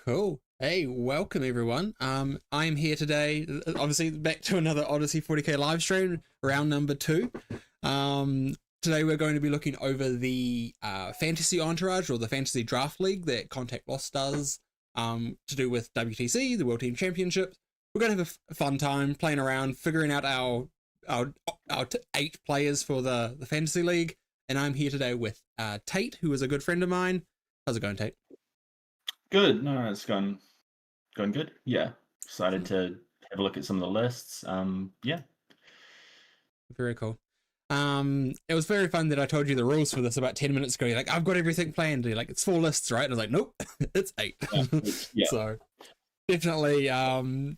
Cool. Hey, welcome everyone. I'm here today, obviously back to another Odyssey 40k live stream, round number 2. Today we're going to be looking over the Fantasy Entourage or the Fantasy Draft League that Contact Lost does to do with WTC, the World Team Championship. We're going to have a fun time playing around, figuring out our 8 players for the Fantasy League. And I'm here today with Tate, who is a good friend of mine. How's it going, Tate? Good. No, it's going good. Yeah. Excited to have a look at some of the lists. Yeah. Very cool. It was very fun that I told you the rules for this about 10 minutes ago. You're like, I've got everything planned. You're like, it's 4 lists, right? And I was like, nope, it's 8. Yeah. So definitely gonna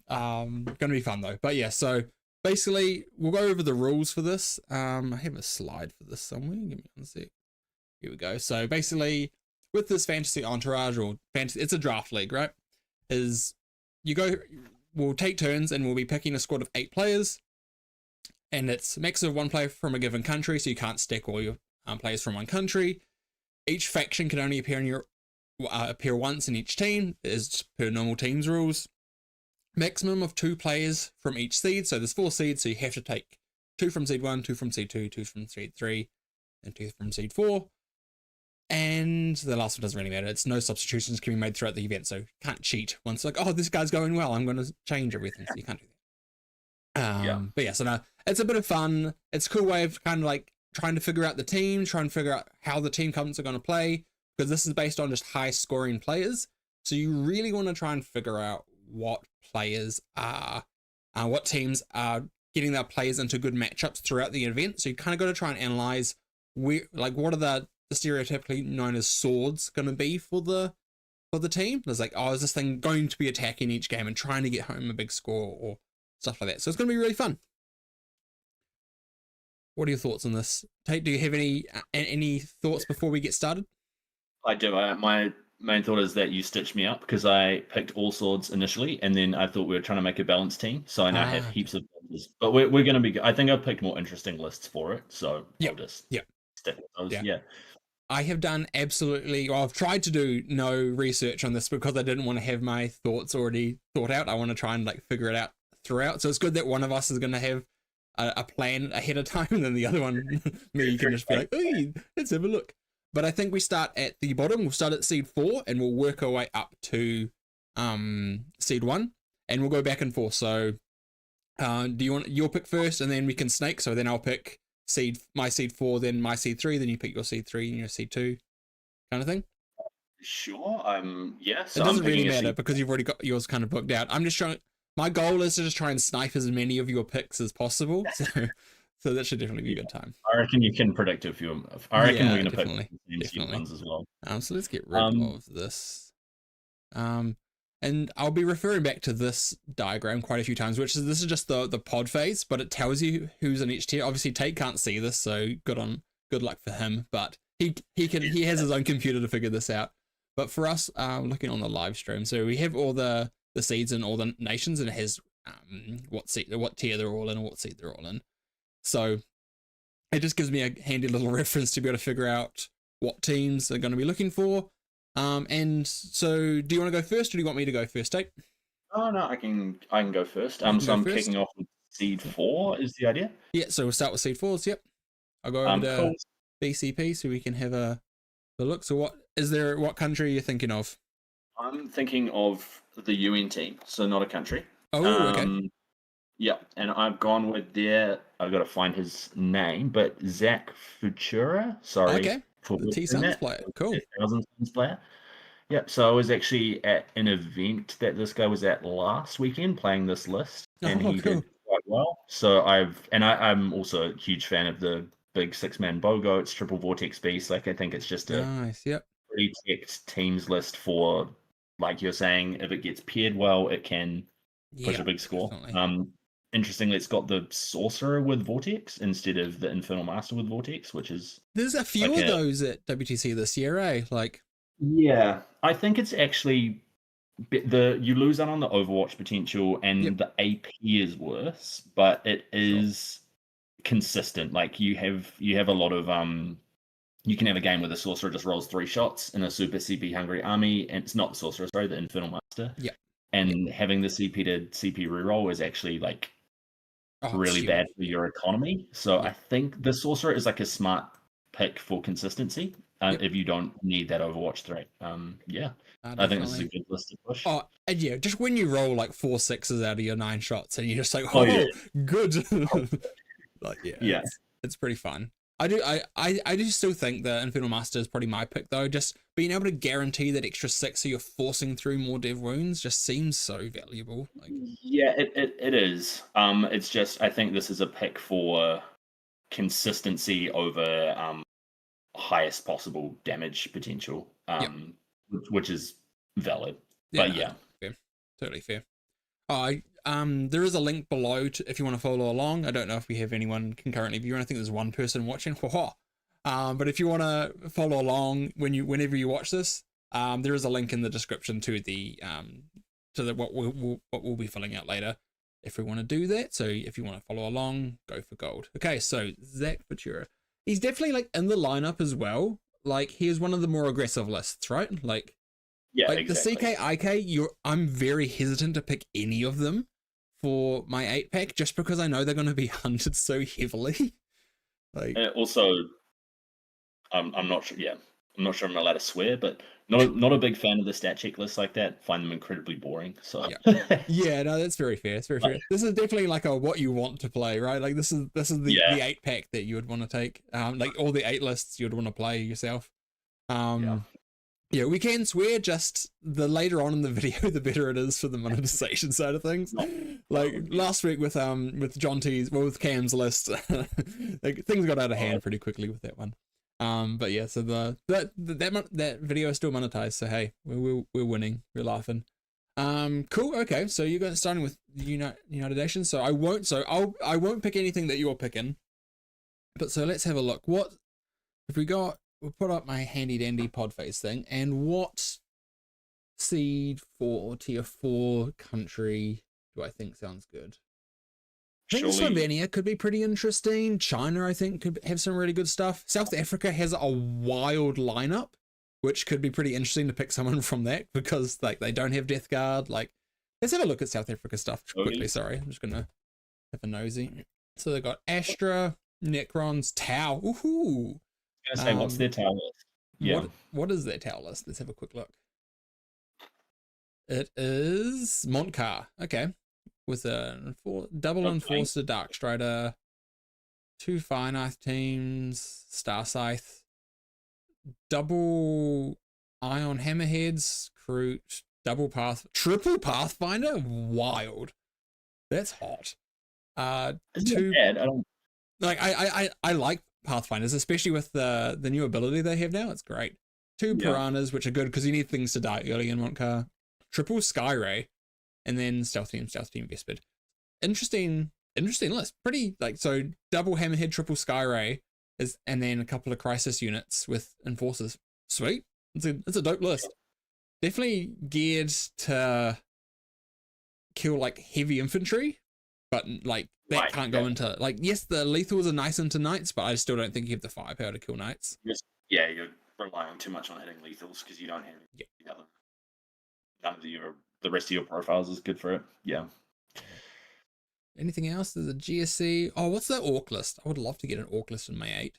be fun though. But yeah, so basically we'll go over the rules for this. I have a slide for this somewhere. Give me one sec. Here we go. So basically with this Fantasy Entourage or fantasy, it's a draft league, right? We'll take turns and we'll be picking a squad of 8 players. And it's a mix of 1 player from a given country, so you can't stack all your players from one country. Each faction can only appear once in each team, as per normal teams rules. Maximum of 2 players from each seed, so there's 4 seeds, so you have to take 2 from seed 1, 2 from seed 2, 2 from seed 3, and 2 from seed 4. And the last one doesn't really matter. It's no substitutions can be made throughout the event, so you can't cheat. Once like, oh, this guy's going well, I'm going to change everything, so you can't do that. But yeah, so now it's a bit of fun. It's a cool way of kind of like trying to figure out the team, trying to figure out how the team comes are going to play, because this is based on just high scoring players. So you really want to try and figure out what players are, what teams are getting their players into good matchups throughout the event. So you kind of got to try and analyze what are the stereotypically known as swords going to be for the team. There's like, oh, is this thing going to be attacking each game and trying to get home a big score or stuff like that. So it's going to be really fun. What are your thoughts on this? Tate, do you have any thoughts before we get started? I do. My main thought is that you stitched me up because I picked all swords initially, and then I thought we were trying to make a balanced team. So I now have heaps of others. But we're going to be. I think I've picked more interesting lists for it. So I'll just stick with those. Yeah. I have done I've tried to do no research on this because I didn't want to have my thoughts already thought out. I want to try and like figure it out throughout. So it's good that one of us is going to have a plan ahead of time, and then the other one, me, can just be like, hey, let's have a look. But I think we start at the bottom. We'll start at seed 4 and we'll work our way up to seed 1, and we'll go back and forth. So do you want your pick first, and then we can snake? So then I'll pick my seed 4, then my seed 3, then you pick your seed 3 and your seed 2, kind of thing. Sure. Yeah. So it doesn't really matter because you've already got yours kind of booked out. I'm just trying. My goal is to just try and snipe as many of your picks as possible. So that should definitely be a good time. I reckon you can predict a few. I reckon we're going to pick the same ones as well. So let's get rid of this. And I'll be referring back to this diagram quite a few times, this is just the pod phase, but it tells you who's in each tier. Obviously, Tate can't see this, so good luck for him. But he has his own computer to figure this out. But for us, looking on the live stream, so we have all the seeds in all the nations, and it has what tier they're all in, or what seed they're all in. So it just gives me a handy little reference to be able to figure out what teams are going to be looking for. And so do you want to go first, or do you want me to go first, Tate? Oh no, I can go first. So I'm kicking off with seed 4 is the idea. Yeah, so we'll start with seed 4s. Yep. I'll go over to BCP so we can have a look. So what country are you thinking of? I'm thinking of the UN team, so not a country. Oh, okay. Yeah, and I've gone with I've got to find his name, but Zach Futura. Sorry. Okay. The T-Suns player. Cool. Suns player. Yeah, so I was actually at an event that this guy was at last weekend playing this list, and he did quite well. So I'm also a huge fan of the big 6-man BOGO. It's triple Vortex Beast. Like, I think it's just a pretty checked teams list for, like you're saying, if it gets paired well, it can push a big score. Definitely. Interestingly, it's got the Sorcerer with Vortex instead of the Infernal Master with Vortex, which is... There's a few of those at WTC this year, eh? Yeah, I think it's actually... You lose out on the Overwatch potential, and the AP is worse, but it is consistent. Like, you have a lot of you can have a game where the sorcerer just rolls 3 shots in a super CP hungry army, and it's not the sorcerer, sorry, the Infernal Master. Yeah. And having the CP to CP reroll is actually like really bad for your economy. So I think the sorcerer is like a smart pick for consistency. If you don't need that Overwatch threat. I think this is a good list to push. Oh, and yeah, just when you roll like 4 6s out of your 9 shots, and you're just like, good. Like, it's pretty fun. I do still think the Infernal Master is probably my pick though. Just being able to guarantee that extra 6 so you're forcing through more dev wounds just seems so valuable. Like, yeah, it is. It's just I think this is a pick for consistency over highest possible damage potential. Which is valid. But fair. Totally fair. There is a link below if you want to follow along. I don't know if we have anyone concurrently viewing. I think there's one person watching. But if you want to follow along whenever you watch this, there is a link in the description to the what we'll be filling out later if we want to do that. So if you want to follow along, go for gold. Okay, so Zach Ventura, he's definitely like in the lineup as well. Like he is one of the more aggressive lists, right? Like. Yeah, like exactly. The CK, I'm very hesitant to pick any of them for my 8-pack just because I know they're going to be hunted so heavily. Like, also, I'm not sure. Yeah, I'm not sure I'm allowed to swear, but not a big fan of the stat checklist like that. Find them incredibly boring. So yeah, no, that's very fair. It's very fair. This is definitely like a what you want to play, right? Like this is the 8-pack that you would want to take. Like all the 8 lists you'd want to play yourself. Yeah, we can swear, just the later on in the video, the better it is for the monetization side of things. Like last week with John T's, with Cam's list, like things got out of hand pretty quickly with that one. But yeah, so that video is still monetized. So hey, we're winning, we're laughing. Cool. Okay, so you're starting with United Nations. So I won't pick anything that you're picking. But so let's have a look. What if we got? We'll put up my handy dandy Podface thing, and what seed for tier 4 country do I think sounds good? I think Slovenia could be pretty interesting. China, I think, could have some really good stuff. South Africa has a wild lineup, which could be pretty interesting to pick someone from that because like they don't have Death Guard. Like, let's have a look at South Africa stuff quickly. Sorry, I'm just gonna have a nosy. So they got Astra, Necrons, Tau. Ooh. Say, what's their tower list? Yeah. What is their tower list? Let's have a quick look. It is Montcar. Okay. With a double Enforcer Darkstrider, 2 Finite teams, Star Scythe, double Ion Hammerheads, Kroot, triple Pathfinder? Wild. That's hot. Isn't bad? I don't like I like Pathfinders, especially with the new ability they have now. It's great. 2 Piranhas, which are good because you need things to die early in Montcar. Triple Skyray, and then Stealth Team, Vespid. Interesting list. Pretty like so. Double Hammerhead, triple Skyray and then a couple of Crisis units with Enforcers. Sweet. It's a dope list. Definitely geared to kill like heavy infantry, but like that can't go into like yes, the lethals are nice into knights, but I still don't think you have the firepower to kill knights. You're relying too much on hitting lethals because you don't have none of the rest of your profiles is good for it. Yeah. Anything else? There's a GSC. Oh, what's the orc list? I would love to get an orc list in my 8.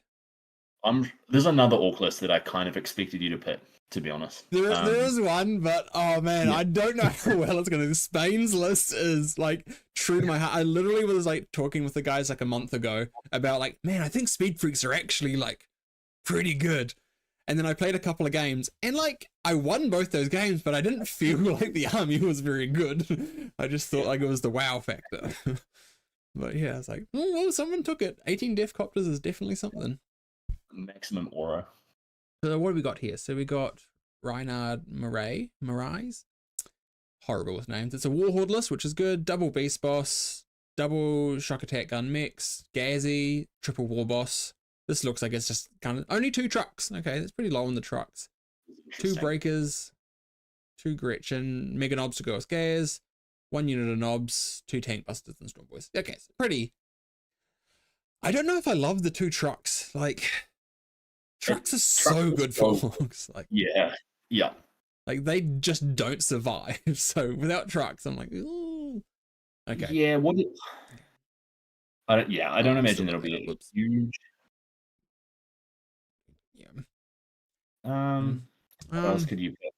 There's another orc list that I kind of expected you to pick, to be honest. There is one, but oh man, I don't know how well it's gonna. Spain's list is like true to my heart. I literally was like talking with the guys like a month ago about like, man, I think Speed Freaks are actually like pretty good. And then I played a couple of games and like I won both those games, but I didn't feel like the army was very good. I just thought like it was the wow factor. But yeah, it's like, oh well, someone took it. 18 Death Copters is definitely something. Maximum aura. So what have we got here? So we got Reinhard Marais. Horrible with names. It's a Warhorde list, which is good. Double Beast Boss, double Shock Attack Gun Mix, Gazi, triple War Boss. This looks like it's just kind of only 2 trucks. Okay, that's pretty low on the trucks. 2 Breakers, 2 Gretchen, Mega Knobs to go with Gaz, 1 unit of Knobs, 2 Tank Busters and Storm Boys. Okay, so pretty. I don't know if I love the 2 trucks. Like, Trucks are so good for orcs. Like, yeah. like they just don't survive. So without trucks, I'm like, ooh. Okay. Yeah. I don't imagine it'll be Whoops. huge. Yeah. What else could you pick?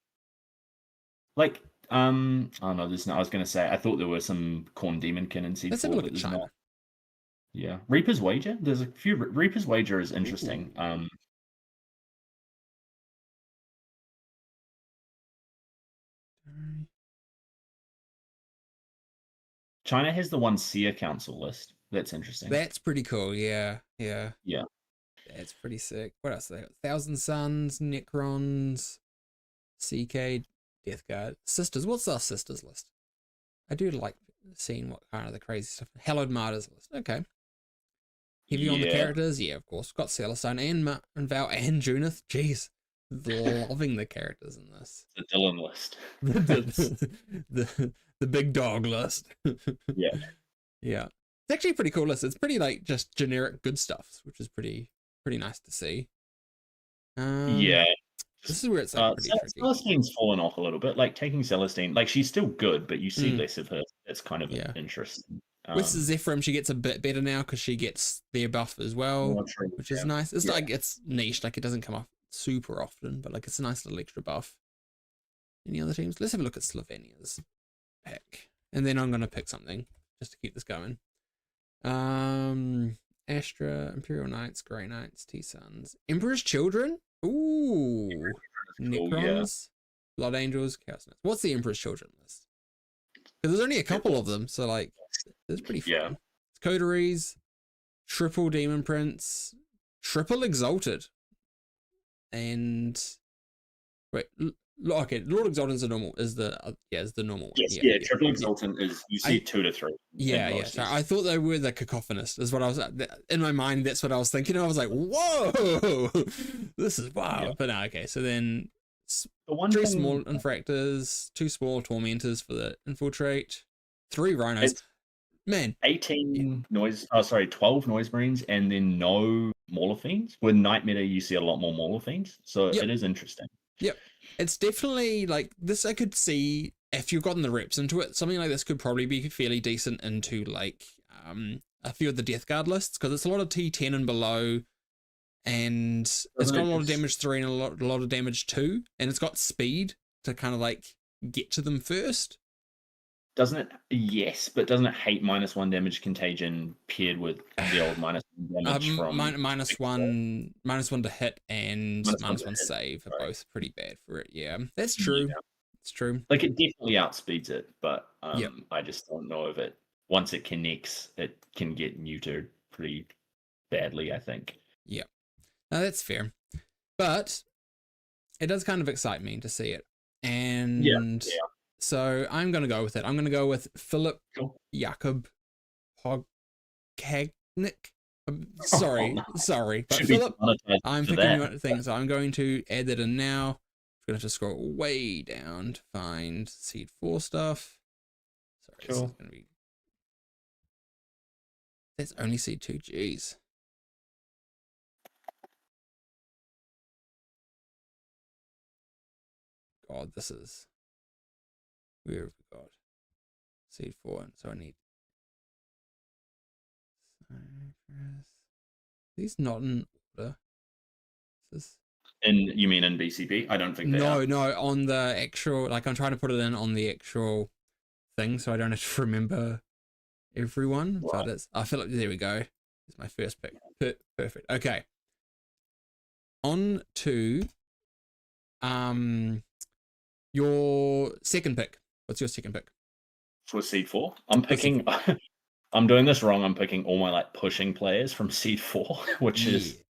Like, oh no, there's no. I was gonna say I thought there were some Corn Demonkin in Let's have a C4, look but at there's China. not. Yeah, Reaper's Wager. There's a few. Reaper's Wager is interesting. Ooh. China has the one Seer Council list. That's interesting. That's pretty cool. Yeah. Yeah. That's pretty sick. What else? They got Thousand Suns, Necrons, CK, Death Guard, Sisters. What's our Sisters list? I do like seeing what kind of the crazy stuff. Hallowed Martyrs list. Okay. Heavy on the characters? Yeah, of course. Got Celestine and Val and Junith. Jeez. Loving the characters in this. The Dylan list. the big dog list. Yeah. Yeah. It's actually a pretty cool list. It's pretty like just generic good stuff, which is pretty nice to see. Yeah. This is where it's like pretty tricky. Celestine's fallen off a little bit. Like taking Celestine, like she's still good, but you see less of her. It's kind of interesting. With Zephyrim, she gets a bit better now because she gets their buff as well, which is nice. It's like it's niche, like it doesn't come up super often, but like it's a nice little extra buff. Any other teams? Let's have a look at Slovenia's pick, and then I'm gonna pick something just to keep this going. Astra, Imperial Knights, Grey Knights, T-Suns, Emperor's Children. Ooh, Necrons, Blood Angels, Chaos Knights. What's the Emperor's Children list? Because there's only a couple of them, so like it's pretty fun. Yeah. It's Coteries, Triple Demon Prince, Triple Exalted, and wait, okay, Lord Exaltant's the normal is the normal one. Yes, Triple Exaltant is you see 2 to 3. Yeah. So I thought they were the cacophonist. Is what I was in my mind. That's what I was thinking. I was like, whoa, this is wow. Yeah. But no, okay. So then, 3 small infractors, 2 small tormentors for the infiltrate, 3 rhinos. Man, 18 noise. 12 noise marines, and then no Mauler Fiends. With Night Meta, you see a lot more Mauler Fiends. So it is interesting. Yep. It's definitely like this. I could see if you've gotten the reps into it, something like this could probably be fairly decent into like a few of the Death Guard lists because it's a lot of T10 and below, and it's got a lot of damage 3 and a lot of damage 2, and it's got speed to kind of like get to them first. Doesn't it? Yes, but doesn't it hate -1 damage contagion paired with the old -1 damage from -1 to hit and -1 save are both pretty bad for it. Yeah, that's true. Yeah. It's true. Like it definitely outspeeds it, but I just don't know if it once it connects, it can get neutered pretty badly. I think. Yeah, no, that's fair, but it does kind of excite me to see it, and so I'm going to go with it. I'm going to go with Philip Jakob Pogkagnik. Sorry, but Philip, I'm picking you things. So I'm going to add that in now. I'm going to have to scroll way down to find Seed 4 stuff. Sorry, this is going to be. That's only Seed 2. Jeez. God, this is. Where have we got Seed 4? So I need Cypress. These not in order. You mean in BCB? I don't think they are. No, on the actual, like I'm trying to put it in on the actual thing so I don't have to remember everyone. Right. But I feel like there we go. It's my first pick. Perfect. Okay. On to your second pick. What's your second pick? For Seed 4? I'm picking I'm doing this wrong. I'm picking all my like pushing players from Seed 4, which is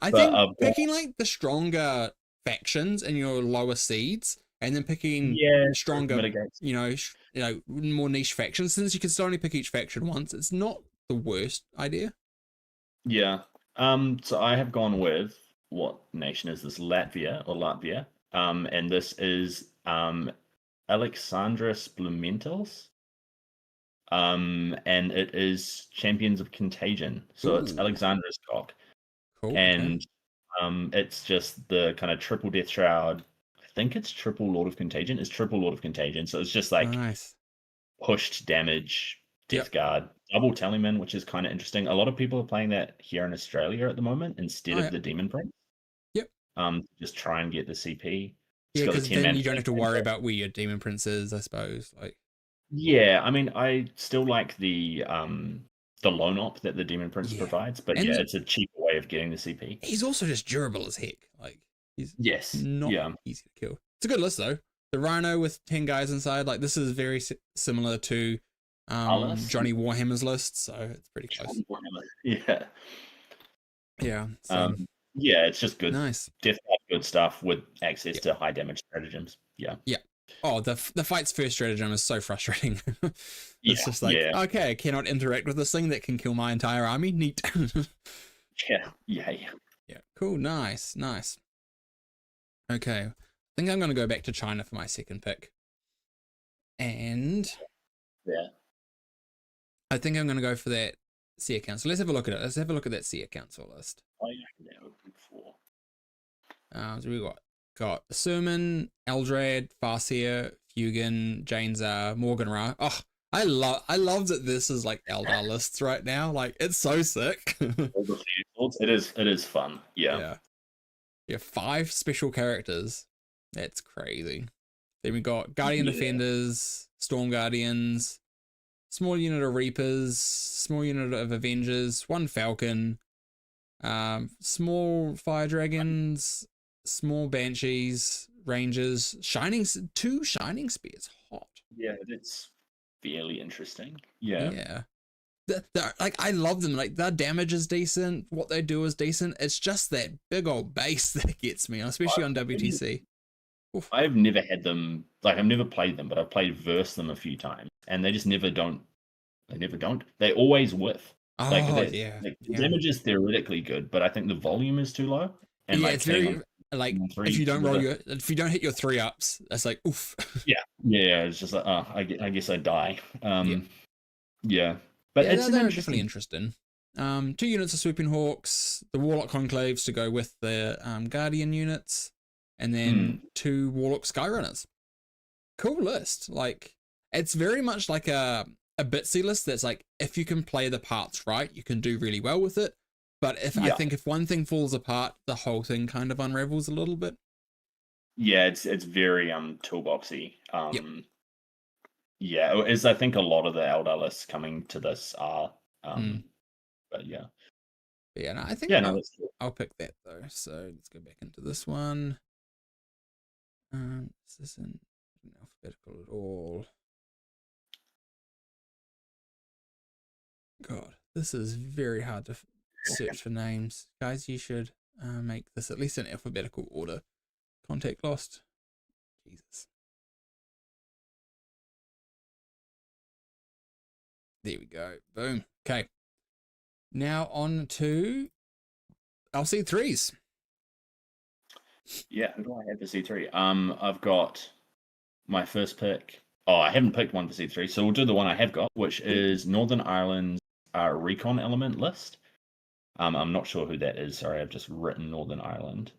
I think picking like the stronger factions in your lower seeds and then picking stronger more niche factions, since you can still only pick each faction once, it's not the worst idea. Yeah. So I have gone with what nation is this? Latvia. And this is Alexandros Blumentals. And it is Champions of Contagion. So it's Alexandra's cock. Cool. And It's just the kind of triple Death Shroud. I think it's triple Lord of Contagion. It's triple Lord of Contagion. So it's just like Nice. pushed damage, Yep. Death Guard, double Tallyman, which is kind of interesting. A lot of people are playing that here in Australia at the moment instead Oh, of yeah. the Demon Prince. Yep. Just try and get the CP. It's Yeah, got the because 10 then man you don't have to worry flank. about where your demon prince is, I suppose. Like, Yeah, I mean, I still like the lone op that the Demon Prince yeah. provides, but yeah, And it's a cheaper way of getting the CP. he's also just durable as heck. Like, he's Yes, not yeah. easy to kill. It's a good list though. The Rhino with 10 guys inside, like this is very similar to Alice, Johnny Warhammer's list, so it's pretty close. yeah. Yeah. So Um, yeah, it's just good. nice. Definitely good stuff with access Yep. to high damage stratagems. Yeah. Yeah. Oh, the fight's first stratagem is so frustrating. It's Yeah. just like, Yeah. okay, I cannot interact with this thing that can kill my entire army. Neat. Yeah. Yeah. Yeah. Yeah. Cool. Nice. Nice. Okay. I think I'm going to go back to China for my second pick. And Yeah. I think I'm going to go for that Seer Council. Let's have a look at it. Let's have a look at that Seer Council list. Oh, yeah. Open for. So we got Sermon, Eldrad, Farseer, Fugan, Janezar, Morgan Ra. Oh, I love that this is like Eldar lists right now. Like it's so sick. All the fields. It is fun. Yeah. Yeah. Yeah, 5 special characters. That's crazy. Then we got Guardian Defenders, Storm Guardians, small unit of Reapers, small unit of Avengers, 1 Falcon, small Fire Dragons, small Banshees, Rangers, 2 Shining Spears. Hot. Yeah, it's fairly interesting. Yeah. Yeah. Like I love them. Like their damage is decent. What they do is decent. It's just that big old base that gets me, especially on WTC. Oof. I've never had them. Like I've never played them, but I've played verse them a few times, and they just never don't. They never don't. They always whiff. Oh yeah. Like, the damage is theoretically good, but I think the volume is too low. And yeah, like it's very like if you don't hit your 3-ups, that's like oof. Yeah. It's just like I guess I die. Yeah. But yeah, it's they're definitely interesting. 2 units of Swooping Hawks, the Warlock Conclaves to go with the Guardian units, and then 2 Warlock Skyrunners. Cool list. Like it's very much like a bitsy list that's like if you can play the parts right, you can do really well with it. But I think if one thing falls apart, the whole thing kind of unravels a little bit. Yeah, it's very toolboxy. Yeah, as I think a lot of the Eldar lists coming to this are. But yeah. But yeah, no, I think that's cool. I'll pick that though. So let's go back into this one. This isn't alphabetical at all. God, this is very hard to search for names. Guys, you should make this at least in alphabetical order. Contact lost. Jesus. There we go. Boom. Okay. Now on to LC3s. Yeah, who do I have for C3? I've got my first pick. Oh, I haven't picked one for C3, so we'll do the one I have got, which is Northern Ireland's recon element list. I'm not sure who that is. Sorry, I've just written Northern Ireland.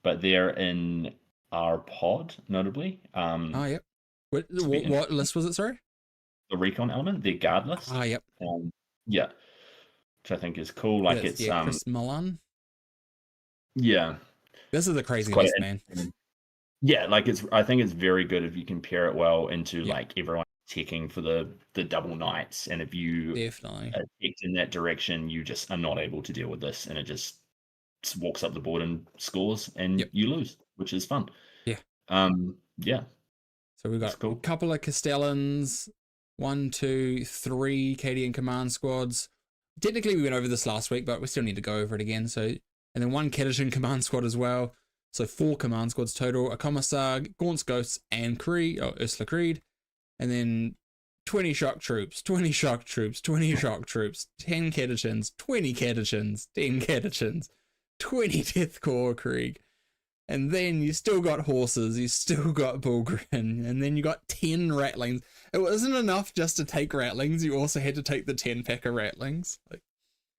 But they're in our pod, notably. Yep. What list was it, sorry? The recon element, their guard list. Yep. Yeah. Which I think is cool. Like it's Chris Mullan. Yeah. This is a crazy list, man. Yeah, like I think it's very good if you can pair it well into like everyone checking for the double knights, and if you definitely act in that direction, you just are not able to deal with this, and it just walks up the board and scores, and you lose, which is fun. Yeah. Yeah. So we've got a couple of Castellans, 1, 2, 3 Cadian command squads. Technically, we went over this last week, but we still need to go over it again. So, and then 1 Kedishin command squad as well. So 4 command squads total. A Commissar, Gaunt's Ghosts, and Ursula Creed. And then 20 shock troops, 20 shock troops, 20 shock troops, 10 Kedishins, 20 Kedishins, 10 Kedishins, 20 Death Corps Krieg. And then you still got horses, you still got Bulgrin, and then you got 10 Ratlings. It wasn't enough just to take Ratlings, you also had to take the 10 pack of Ratlings.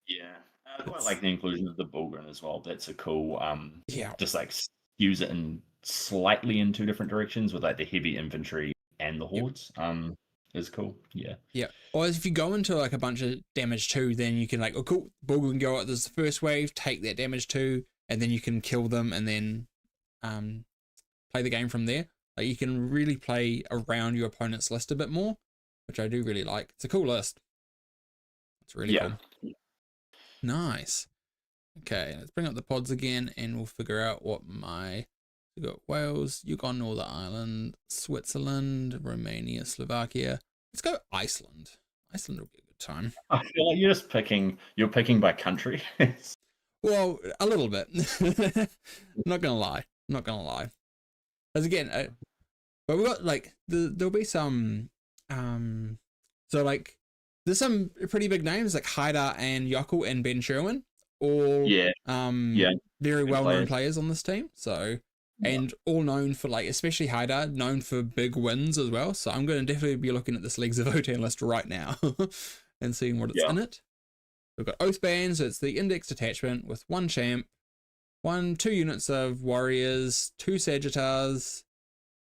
Yeah. I quite like the inclusion of the Bullgrin as well. That's a cool, Yeah. just like use it in slightly in two different directions with like the heavy infantry and the Yep. hordes. Is cool. Yeah. Yeah. Or if you go into like a bunch of damage too, then you can like, oh cool, Bull can go out this first wave, take that damage too, and then you can kill them and then play the game from there. Like you can really play around your opponent's list a bit more, which I do really like. It's a cool list. It's really cool. Nice. Okay, let's bring up the pods again and we'll figure out what we got Wales, Yukon, Northern Ireland, Switzerland, Romania, Slovakia. Let's go Iceland. Iceland will be a good time. I feel like you're picking by country. Well, a little bit. Not gonna lie. As again, but we got like there'll be some so like there's some pretty big names like Haidar and Yockel and Ben Sherwin, all very well known players on this team. So and all known for like, especially Haidar, known for big wins as well. So I'm going to definitely be looking at this Leagues of Votan list right now and seeing what it's in it. We've got Oathband, so it's the index detachment with 1 champ, 2 units of warriors, 2 Sagittars,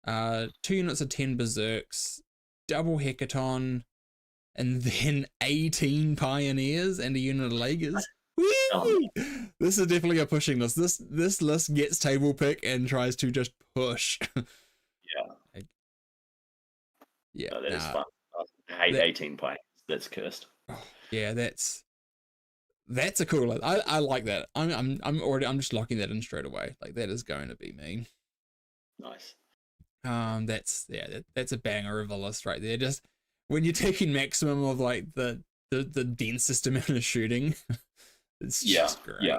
2 units of 10 berserks, double hecaton, and then 18 pioneers and a unit of Lagers. This is definitely a pushing list. This list gets table pick and tries to just push. Yeah, no, that is fun. I hate 18 players. That's cursed. Yeah, that's a cool list. I like that. I'm just locking that in straight away. Like that is going to be me. Nice. That's a banger of a list right there. Just when you're taking maximum of like the densest amount of shooting. It's just great. Yeah.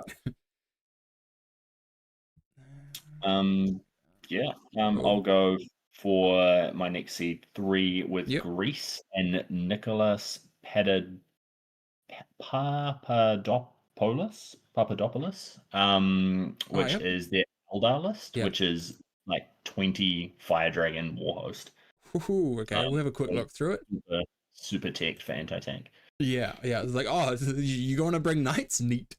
I'll go for my next seed 3 with Greece and Nicholas Papadopoulos, which is their Eldar list, which is like 20 Fire Dragon Warhost. Ooh, okay, we'll have a quick look through it. Super tech for anti-tank. Yeah. It's like, oh, you going to bring knights? Neat.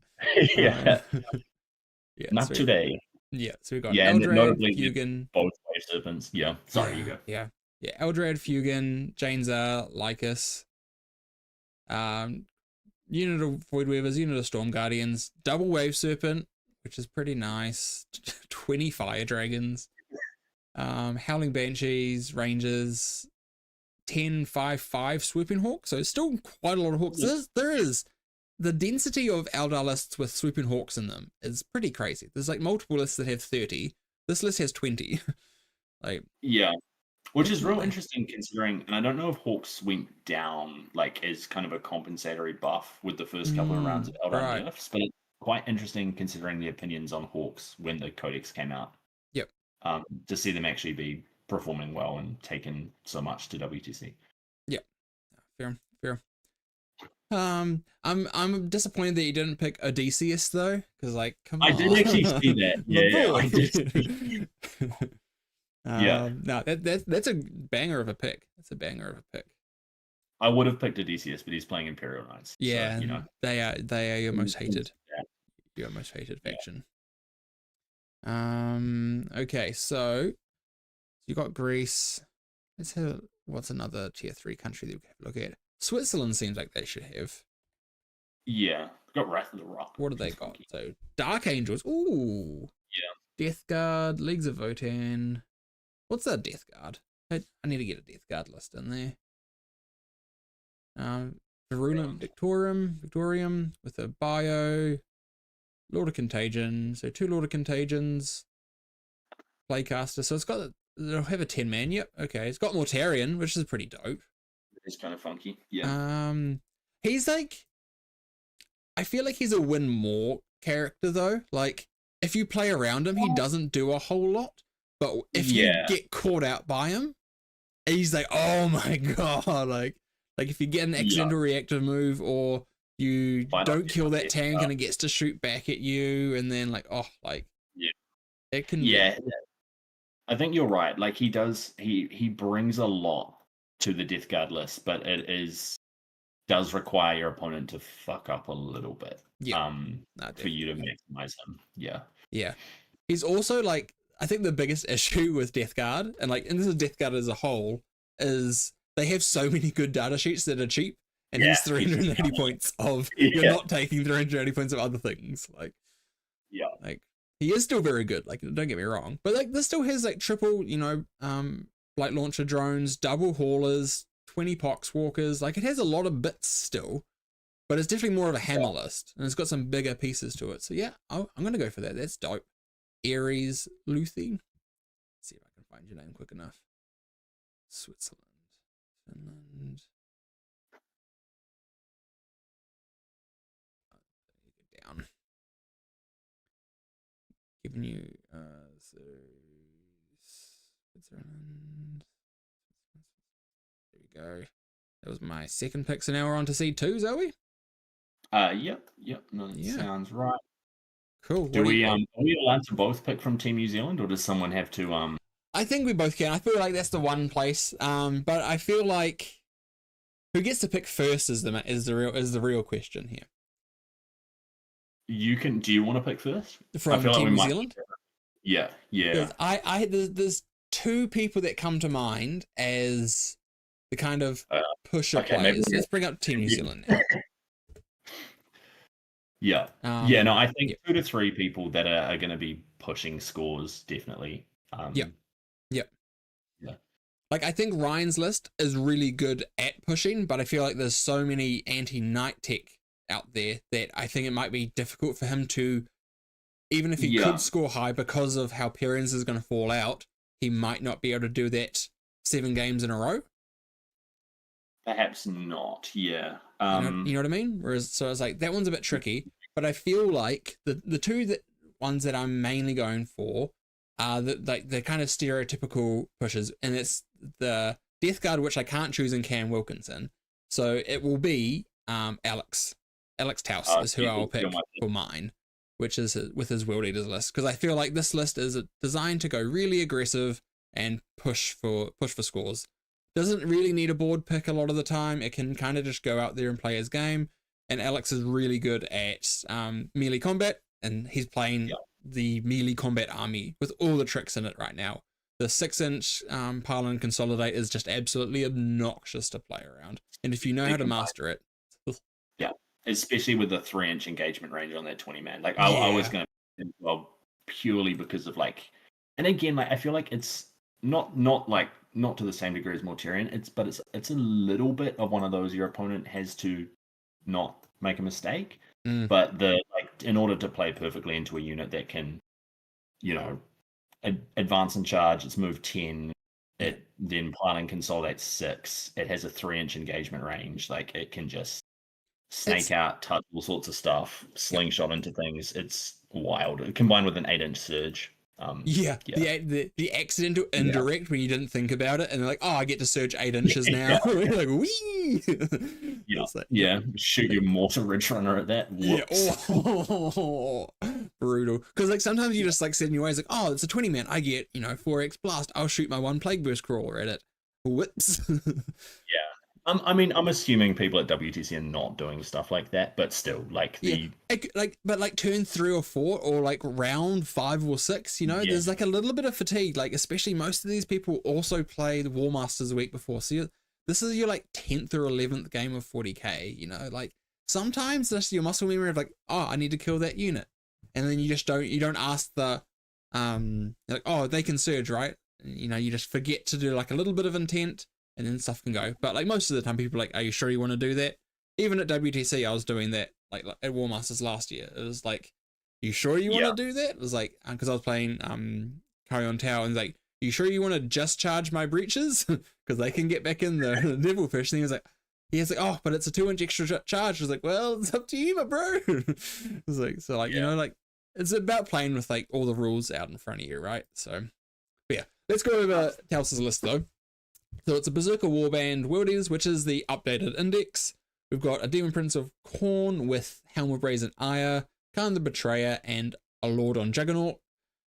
Not today. Yeah, so we got Eldrad, Fugan, both wave serpents. Yeah, sorry, you go. Yeah, Eldrad, Fugan, Janezar, Lycus, unit of Void Weavers, unit of Storm Guardians, double wave serpent, which is pretty nice. 20 fire dragons, Howling Banshees, Rangers, 10 5/5 swooping hawks. So still quite a lot of hawks. There is the density of Eldar lists with swooping hawks in them is pretty crazy. There's like multiple lists that have 30. This list has 20. Which is real interesting considering, and I don't know if hawks went down like as kind of a compensatory buff with the first couple of rounds of Eldar nerfs, but it's quite interesting considering the opinions on hawks when the codex came out. To see them actually be performing well and taking so much to WTC. Fair. I'm disappointed that you didn't pick Odysseus though, because like, come on. I did actually see that. I did. No, that's a banger of a pick. I would have picked Odysseus, but he's playing Imperial Knights. Yeah, so, they are your most hated. Your most hated faction. Okay, so you got Greece. Let's have what's another tier 3 country that we can look at. Switzerland seems like they should have. Yeah, got Wrath of the Rock. What do they got? So Dark Angels. Ooh. Yeah. Death Guard, Leagues of Votan. What's that Death Guard? I need to get a Death Guard list in there. Virulent Victorium with a bio. Lord of Contagion. So 2 Lord of Contagions. Playcaster. So it'll have a 10-man. Yep. Okay. It's got Mortarion, which is pretty dope. It's kind of funky. Yeah. He's like, I feel like he's a win more character though. Like if you play around him, he doesn't do a whole lot. But if you get caught out by him, he's like, oh my god, like if you get an accidental reactive move or you don't kill that tank and it gets to shoot back at you, and then like it can. Yeah, I think you're right. Like he does, he brings a lot to the Death Guard list, but it is does require your opponent to fuck up a little bit. Yeah. For you to maximize him. Yeah. Yeah. He's also like, I think the biggest issue with Death Guard, and this is Death Guard as a whole, is they have so many good data sheets that are cheap, and he's 380 points of you're not taking 380 points of other things. Like he is still very good, like don't get me wrong. But like this still has like triple, light launcher drones, double haulers, 20 poxwalkers, like it has a lot of bits still. But it's definitely more of a hammer list, and it's got some bigger pieces to it. So yeah, I'm gonna go for that. That's dope. Aries Luthi. Let's see if I can find your name quick enough. Switzerland, Finland. Down. Giving you so Switzerland. There we go. That was my second pick. So now we're on to seed 2, Zoe. Yep. No, that sounds right. Cool. Are we allowed to both pick from Team New Zealand, or does someone have to I think we both can. I feel like that's the one place. But I feel like who gets to pick first is the real question here. You can. Do you want to pick first from Team New Zealand? Yeah. There's two people that come to mind as the kind of pusher players. Let's bring up Team New Zealand now. Yeah. No, I think 2 to 3 people that are going to be pushing scores, definitely. Yeah. Like, I think Ryan's list is really good at pushing, but I feel like there's so many anti-Knight tech out there that I think it might be difficult for him to, even if he could score high because of how Perrins is going to fall out, he might not be able to do that 7 games in a row. Perhaps not, yeah. You know what I mean? Whereas, so it's like, that one's a bit tricky, but I feel like the two ones that I'm mainly going for are the kind of stereotypical pushes, and it's the Death Guard, which I can't choose in Cam Wilkinson. So it will be Alex Taus is who I'll pick for mine, which is with his World Eaters list, because I feel like this list is designed to go really aggressive and push for scores. Doesn't really need a board pick a lot of the time. It can kind of just go out there and play his game. And Alex is really good at melee combat, and he's playing the melee combat army with all the tricks in it right now. The 6-inch pile and consolidate is just absolutely obnoxious to play around. And if you know how to master it. Yeah, especially with the 3-inch engagement range on that 20-man. Like, I was going to, purely because of and again, I feel like it's not to the same degree as Mortarion. It's a little bit of one of those your opponent has to not make a mistake, but in order to play perfectly into a unit that can, advance and charge, it's move 10, it then pile and consolidate 6, it has a 3-inch engagement range, it can just snake out, touch all sorts of stuff, slingshot into things. It's wild, combined with an 8-inch surge. The accidental indirect when you didn't think about it, and they're like, oh, I get to surge 8 inches now. You're like, wee. Shoot your mortar ridge runner at that. Brutal. Because sometimes you just set in your ways oh, it's a 20-man, I get 4x blast, I'll shoot my 1 plague burst crawler at it. Whoops. I'm assuming people at WTC are not doing stuff like that, but still, but turn 3 or 4, or round 5 or 6, there's a little bit of fatigue. Especially most of these people also play the War Masters the week before, so this is your 10th or 11th game of 40k. Sometimes that's your muscle memory of oh, I need to kill that unit, and then you don't ask the oh, they can surge, right? You just forget to do a little bit of intent, and then stuff can go. But most of the time people are are you sure you want to do that? Even at WTC I was doing that at War Masters last year. It was you sure you want to do that? It was because I was playing Carry On Tower, and you sure you want to just charge my breaches? Because they can get back in the Devilfish. And he was oh, but it's a 2-inch extra charge. I was well, it's up to you, my bro. It was it's about playing with all the rules out in front of you, right? So but yeah, let's go over Taus's list though. So it's a Berserker Warband World Eaters, which is the updated index. We've got a Demon Prince of Khorne with Helm of Brazen Ire, Khan the Betrayer, and a Lord on Juggernaut.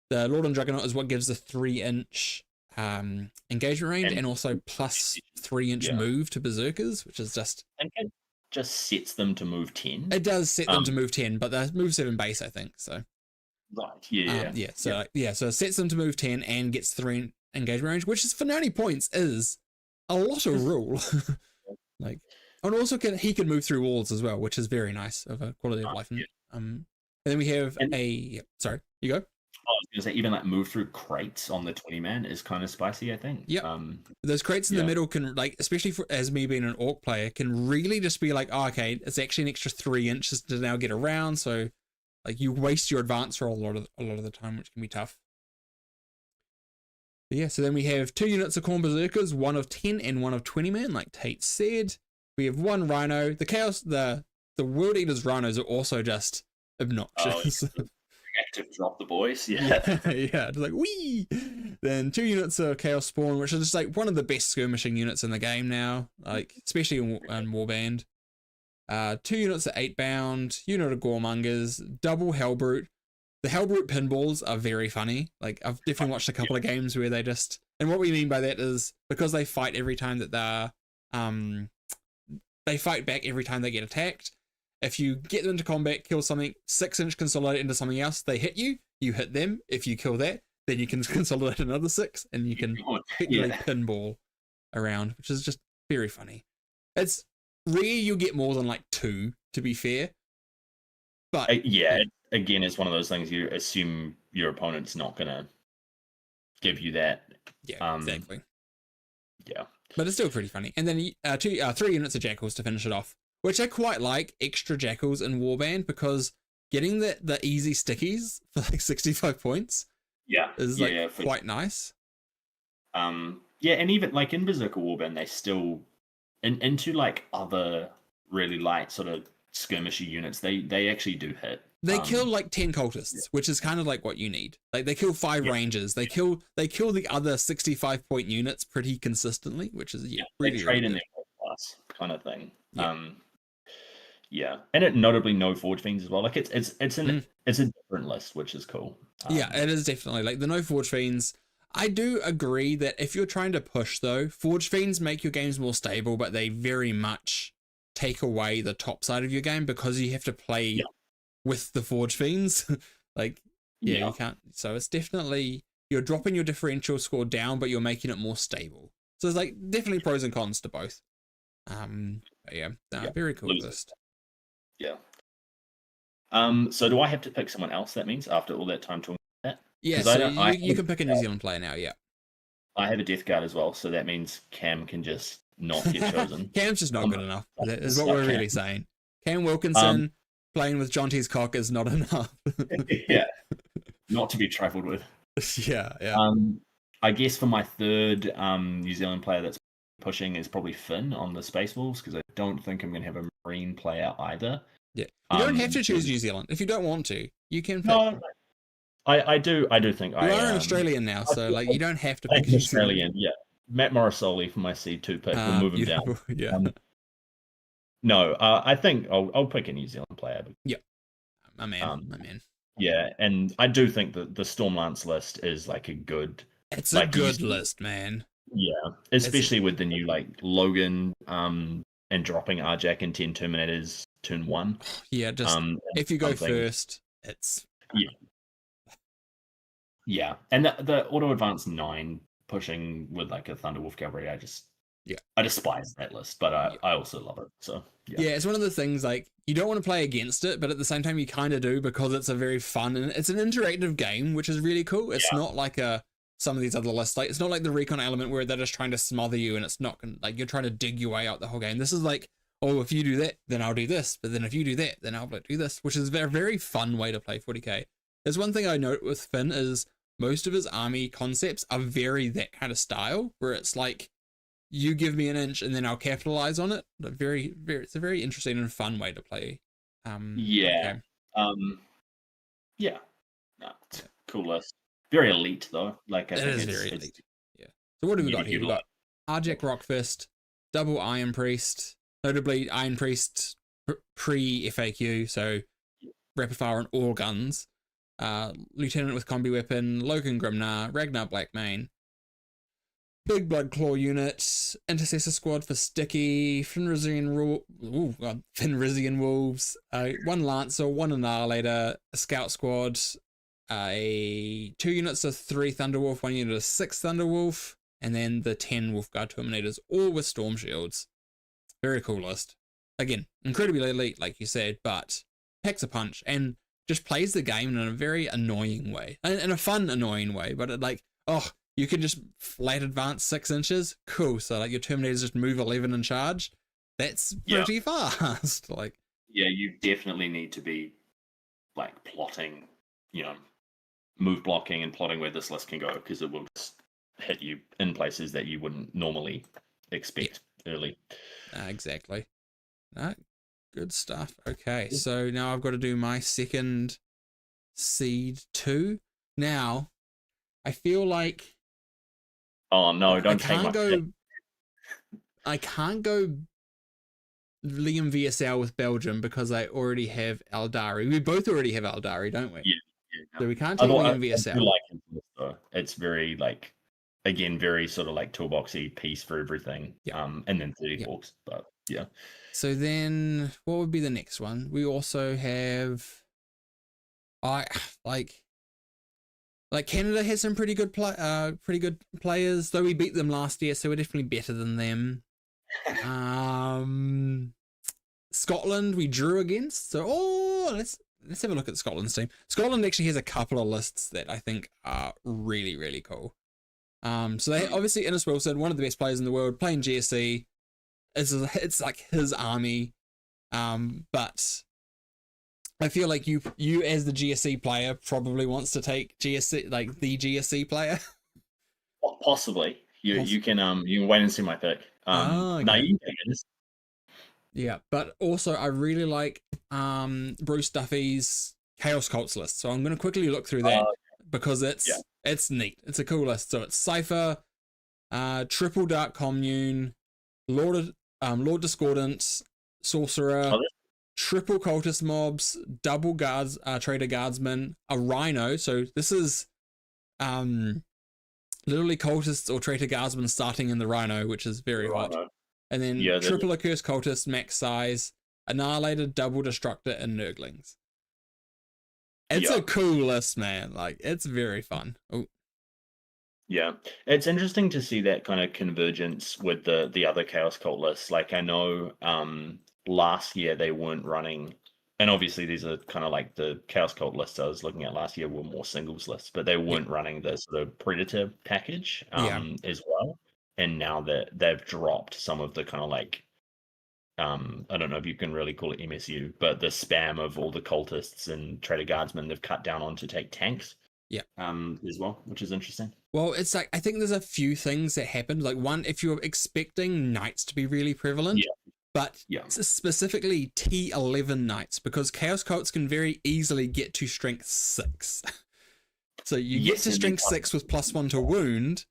The Lord on Juggernaut is what gives the 3-inch engagement range, and also plus 3-inch move to Berserkers, which is just... And just sets them to move 10. It does set them to move 10, but they move 7 base, I think. So right, yeah. So it sets them to move 10 and gets 3 engagement range, which is for 90 points is a lot of rule. Like, and also he can move through walls as well, which is very nice of a quality of life. And then we have sorry, you go. I was going to say, even like move through crates on the 20-man is kind of spicy, I think. Yeah. Those crates in the middle can, like, especially for as me being an orc player, can really just be like, oh, okay, it's actually an extra 3 inches to now get around. So, like, you waste your advance roll a lot of the time, which can be tough. But yeah, so then we have 2 units of Khorne Berserkers, 1 of 10 and 1 of 20 man, like Tate said. We have 1 Rhino. The Chaos, the World Eaters Rhinos are also just obnoxious. Active drop the boys, yeah, just like wee. Then 2 units of Chaos Spawn, which is just like one of the best skirmishing units in the game now, like especially in Warband. 2 units of 8-bound, unit of Goremongers, double Hellbrute. The Hellbrute pinballs are very funny. Like, I've definitely watched a couple of games where they just, and what we mean by that is because they fight every time that they fight back every time they get attacked. If you get them into combat, kill something, 6-inch consolidate into something else, they hit you, you hit them. If you kill that, then you can consolidate another 6 and you can effectively pinball around, which is just very funny. It's rare you'll get more than like 2, to be fair. But again, it's one of those things you assume your opponent's not going to give you that. Yeah, exactly. Yeah. But it's still pretty funny. And then 3 units of Jackals to finish it off, which I quite like, extra Jackals in Warband, because getting the easy stickies for like 65 points is like quite nice. And even like in Berserker Warband, they still into like other really light sort of skirmishy units, they actually do hit. They kill like 10 cultists, which is kind of like what you need. Like they kill 5 rangers. They kill the other 65 point units pretty consistently, which is really, they trade really in their class kind of thing. And it notably no Forge Fiends as well. Like it's a different list, which is cool. It is definitely like the no Forge Fiends. I do agree that if you're trying to push though, Forge Fiends make your games more stable, but they very much take away the top side of your game because you have to play with the Forge Fiends. You can't. So it's definitely, you're dropping your differential score down, but you're making it more stable. So it's like definitely pros and cons to both. Very cool list. Yeah. So do I have to pick someone else? That means after all that time talking about that. Yeah. So you can pick a New Zealand player now. Yeah. I have a Death Guard as well, so that means Cam can just not get chosen. Cam's just not good enough. That is what we're really saying. Cam Wilkinson playing with John T's cock is not enough. Not to be trifled with. Yeah. I guess for my third New Zealand player that's pushing is probably Finn on the Space Wolves, because I don't think I'm going to have a Marine player either. Yeah, you don't have to choose New Zealand if you don't want to. You can pick. No, I do think you are an Australian now, so like you don't have to pick an Australian. Yeah, Matt Morrisoli for my C2 pick. We'll move him down. Yeah. No, I think I'll pick a New Zealand player. Yep, my man. Yeah, and I do think that the Stormlance list is like a good. It's a good list, man. Yeah, especially with the new like Logan, and dropping Arjak and 10 Terminators turn 1. Yeah, just if you go first, it's and the auto advance 9 pushing with like a Thunderwolf cavalry, I despise that list, but I also love it. So it's one of the things like you don't want to play against it, but at the same time you kind of do, because it's a very fun and it's an interactive game, which is really cool. It's not like some of these other lists, like it's not like the recon element where they're just trying to smother you and it's not like you're trying to dig your way out the whole game. This is like, oh, if you do that, then I'll do this, but then if you do that, then I'll do this, which is a very fun way to play 40k. There's one thing I note with Finn is most of his army concepts are very that kind of style, where it's like you give me an inch and then I'll capitalize on it. But it's a very interesting and fun way to play. Cool list. Very elite though. Like I think it is very elite. Yeah. So what have we got here? We've got Arjak Rockfist, double Iron Priest, notably Iron Priest pre FAQ, so rapid fire on all guns. Lieutenant with combi weapon, Logan Grimnar, Ragnar Blackmane. Big Blood Claw unit, Intercessor Squad for Sticky, Fenrisian Wolves, one Lancer, one Annihilator, a Scout Squad, 2 units of 3 Thunderwolf, 1 unit of 6 Thunderwolf, and then the 10 Wolfguard Terminators, all with Storm Shields. Very cool list. Again, incredibly elite, like you said, but packs a punch and just plays the game in a very annoying way. In a fun, annoying way, but you can just flat advance 6 inches. Cool. So like your Terminators just move 11 and charge. That's pretty fast. Like, yeah, you definitely need to be like plotting, move blocking and plotting where this list can go, because it will just hit you in places that you wouldn't normally expect early. Exactly. Good stuff. Okay, so now I've got to do my second seed 2. Now, I feel like... Oh, no, don't take my pick. I can't go Liam VSL with Belgium because I already have Eldari. We both already have Eldari, don't we? Yeah. So we can't take Liam VSL. I do like him, though. It's very, like, again, very sort of like toolboxy piece for everything. And then 30 Hawks, but yeah. So then what would be the next one? We also have like Canada has some pretty good players, though we beat them last year, so we're definitely better than them. Scotland we drew against. So let's have a look at Scotland's team. Scotland actually has a couple of lists that I think are really, really cool. So they obviously Innes Wilson, one of the best players in the world, playing GSE. It's like his army. But I feel like you as the GSC player probably wants to take GSC, like the GSC player. Possibly. You can wait and see my pick. Okay. No, you can take it. Yeah, but also I really like Bruce Duffy's Chaos Cults list. So I'm going to quickly look through that because it's neat. It's a cool list. So it's Cypher, Triple Dark Commune, Lord Discordant, Sorcerer, triple Cultist mobs, double guards, Trader Guardsman, a Rhino. So this is literally Cultists or Traitor Guardsmen starting in the Rhino, which is very hot. And then triple Accursed Cultist, max size, Annihilator, double Destructor, and Nurglings. It's a cool list, man. Like, it's very fun. Oh. Yeah, it's interesting to see that kind of convergence with the other Chaos Cult lists. Like, I know last year they weren't running, and obviously these are kind of like the Chaos Cult lists I was looking at last year were more singles lists, but they weren't running the sort of Predator package as well. And now that they've dropped some of the kind of like, I don't know if you can really call it MSU, but the spam of all the cultists and Trader Guardsmen they've cut down on to take tanks. As well, which is interesting. Well, it's like, I think there's a few things that happened. Like, one, if you're expecting knights to be really prevalent, but specifically T11 knights, because Chaos Cults can very easily get to strength 6. So you get to strength 6 with +1 to wound.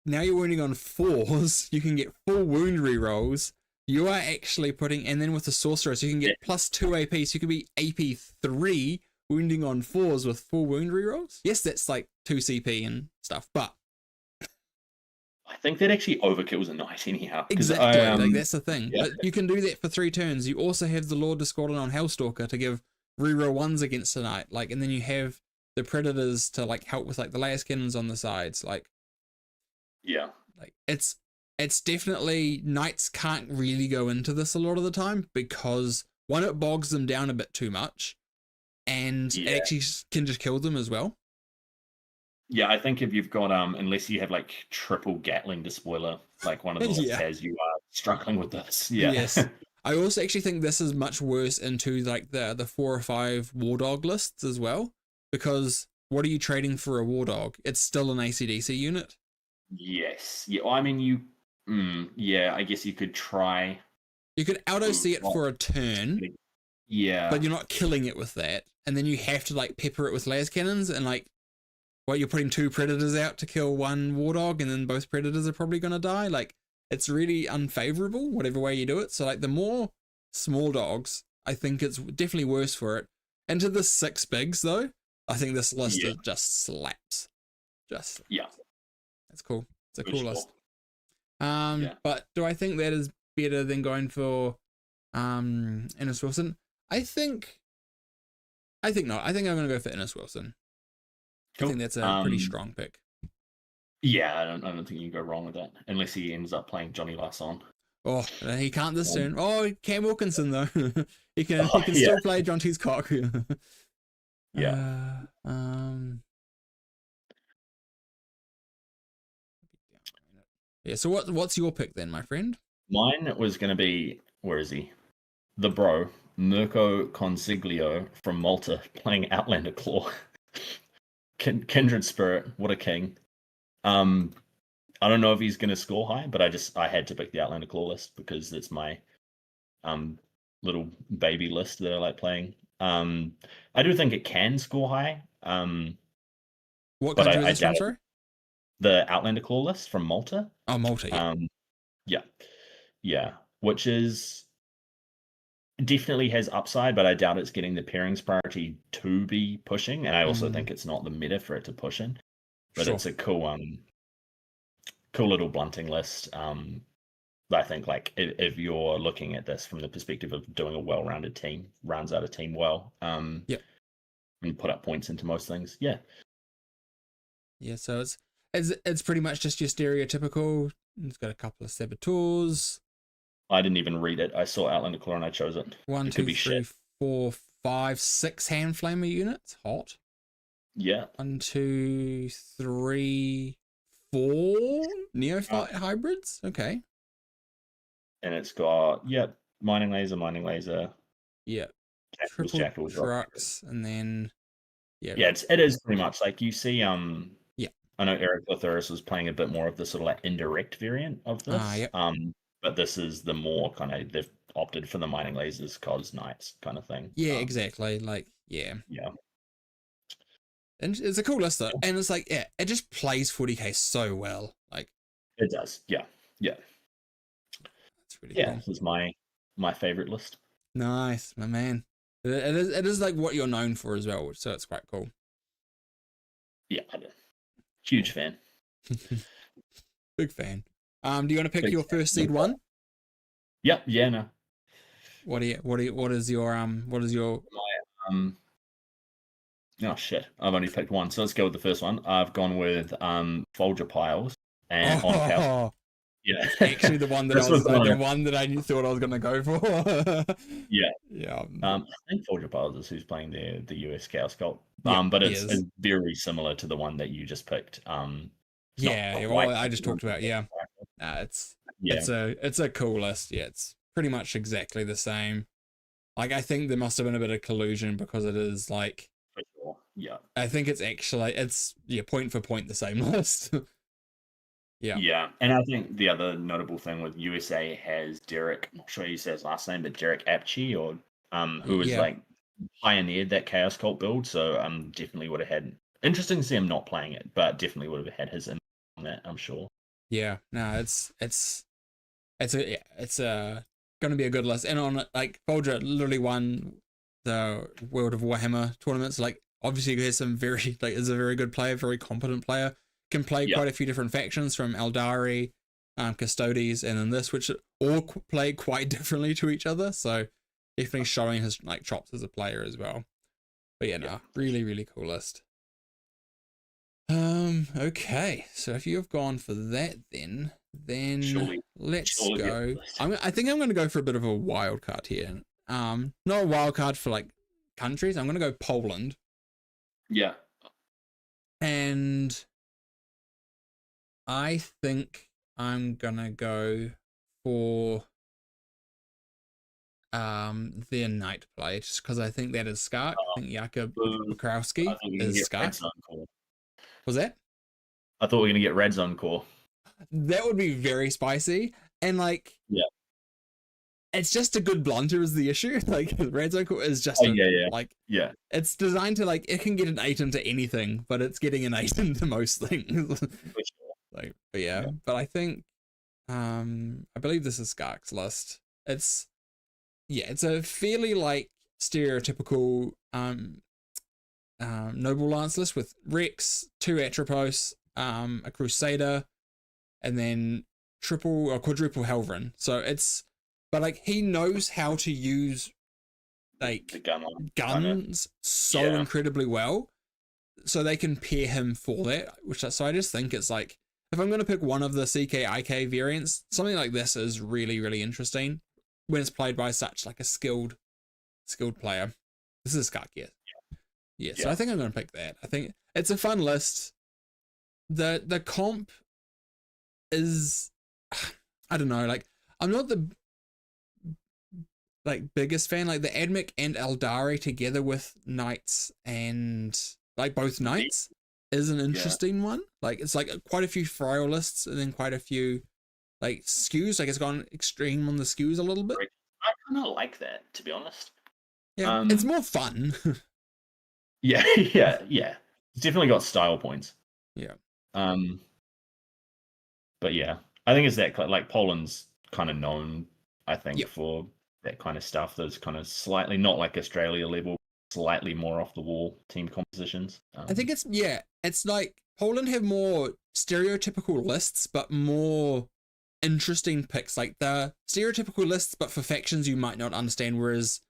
Now you're wounding on 4s. You can get 4 wound rerolls. You are actually putting, and then with the sorcerer, so you can get +2 AP, so you can be AP 3, wounding on 4s with 4 wound rerolls. Yes, that's like 2 CP and stuff, but I think that actually overkills a knight anyhow. Exactly, like that's the thing. But you can do that for 3 turns. You also have the Lord Discordant on Hellstalker to give reroll 1s against a knight. Like, and then you have the Predators to like help with like the Layers Cannons on the sides. Like, like it's definitely, knights can't really go into this a lot of the time because one, it bogs them down a bit too much, and it actually can just kill them as well. Yeah, I think if you've got unless you have like triple Gatling Despoiler, like one of the lists has, you are struggling with this. Yes. I also actually think this is much worse into like the 4 or 5 War Dog lists as well, because what are you trading for a War Dog? It's still an ACDC unit. Yes. Yeah. I mean, I guess you could try. You could auto see it for a turn. Yeah. But you're not killing it with that. And then you have to like pepper it with Las Cannons, and like, what, you're putting 2 Predators out to kill 1 War Dog, and then both Predators are probably going to die. Like, it's really unfavorable, whatever way you do it. So like, the more small dogs, I think it's definitely worse for it. And to the 6 bigs though, I think this list just slaps. That's cool. a For cool sure. list. Yeah. But do I think that is better than going for Ennis Wilson? I think not. I think I'm gonna go for Ennis Wilson. I Cool. think that's a pretty strong pick. Yeah, I don't think you can go wrong with that unless he ends up playing Johnny Lasson. Oh, he can't this turn. Oh, Cam Wilkinson though. he can Yeah. still play John T's cock. Yeah. Yeah, so what's your pick then, my friend? Mine was going to be, where is he? The bro, Mirko Consiglio from Malta, playing Outlander Claw. Kindred Spirit, what a king. I don't know if he's going to score high, but I had to pick the Outlander Claw list because it's my little baby list that I like playing. I do think it can score high. What but country I is this from, doubt it. sorry? The Outlander Claw list from Malta. Oh, Malta, yeah. Yeah, which is definitely has upside, but I doubt it's getting the pairings priority to be pushing. And I also think it's not the meta for it to push in. But Sure. it's a cool little blunting list. I think like if you're looking at this from the perspective of doing a well-rounded team, rounds out a team well, and put up points into most things. Yeah. Yeah, so it's pretty much just your stereotypical. It's got a couple of saboteurs. I didn't even read it. I saw Outlander Claw and I chose it. 1, 2, 3, 4, 5, 6 hand flamer units. Hot. Yeah. 1, 2, 3, 4 neophyte hybrids. Okay. And it's got mining laser. Yeah. Jackals, Triple trucks, and then it is pretty much like you see. I know Eric Lotharis was playing a bit more of the sort of like indirect variant of this. But this is the more kind of they've opted for the mining lasers, COS Knights kind of thing. Yeah, exactly. Like yeah. And it's a cool list though, and it's like it just plays 40k so well. Like it does. Yeah. That's really cool. This is my favorite list. Nice, my man. It is like what you're known for as well, so it's quite cool. Yeah, huge fan. Big fan. Do you want to pick your first seed one? Yep. Yeah. No. What is your my oh shit, I've only picked one, so let's go with the first one. I've gone with Folger Piles and on Cal. Yeah, actually the one that I thought I was gonna go for. Yeah. I think Folger Piles is who's playing the US Chaos Cult. But it's very similar to the one that you just picked. I just talked about. It's a cool list. Yeah, it's pretty much exactly the same. Like I think there must have been a bit of collusion because it is like. For sure. Yeah. I think it's point for point the same list. Yeah, and I think the other notable thing with USA has Derek, I'm not sure you say his last name, but Derek Apchi, or who was like pioneered that Chaos Cult build. So definitely would have had interesting to see him not playing it, but definitely would have had his input on that, I'm sure. Yeah, no, it's gonna be a good list. And on like Folger literally won the World of Warhammer tournaments. Like obviously he has some very is a very good player, very competent player. Can play quite a few different factions from Eldari, Custodes, and then this, which all play quite differently to each other. So definitely showing his like chops as a player as well. But really, really cool list. Okay, so if you have gone for that, then let's go. I think I'm going to go for a bit of a wild card here. Not a wild card for like countries. I'm going to go Poland. Yeah. And I think I'm gonna go for their knight play just because I think that is Skark. I think Jakub Bukowski is Skark. Was that? I thought we were gonna get Red Zone Core. That would be very spicy, and like it's just a good blunter is the issue. Like Red Zone Core is just it's designed to like it can get an 8 into anything, but it's getting an 8 into most things. But I think I believe this is Skark's list. It's a fairly like stereotypical noble lance list with Rex, 2 Atropos, a Crusader, and then triple or quadruple Helverin. So but like he knows how to use like The gun guns so incredibly well, so they can pair him for that. So I just think it's like, if I'm going to pick one of the CKIK variants, something like this is really, really interesting when it's played by such like a skilled player. This is Skarkia. Yeah, so I think I'm going to pick that. I think it's a fun list. The comp is, I don't know, like I'm not the like biggest fan. Like the Admech and Eldari together with Knights and like both Knights is an interesting one. Like it's like quite a few Friar lists and then quite a few like skews. Like it's gone extreme on the skews a little bit. I kind of like that, to be honest. Yeah, it's more fun. yeah. It's definitely got style points. Yeah. But yeah, I think it's that like Poland's kind of known, I think, for that kind of stuff. Those kind of slightly not like Australia level, slightly more off the wall team compositions. I think it's like Poland have more stereotypical lists, but more interesting picks. Like the stereotypical lists, but for factions you might not understand. Whereas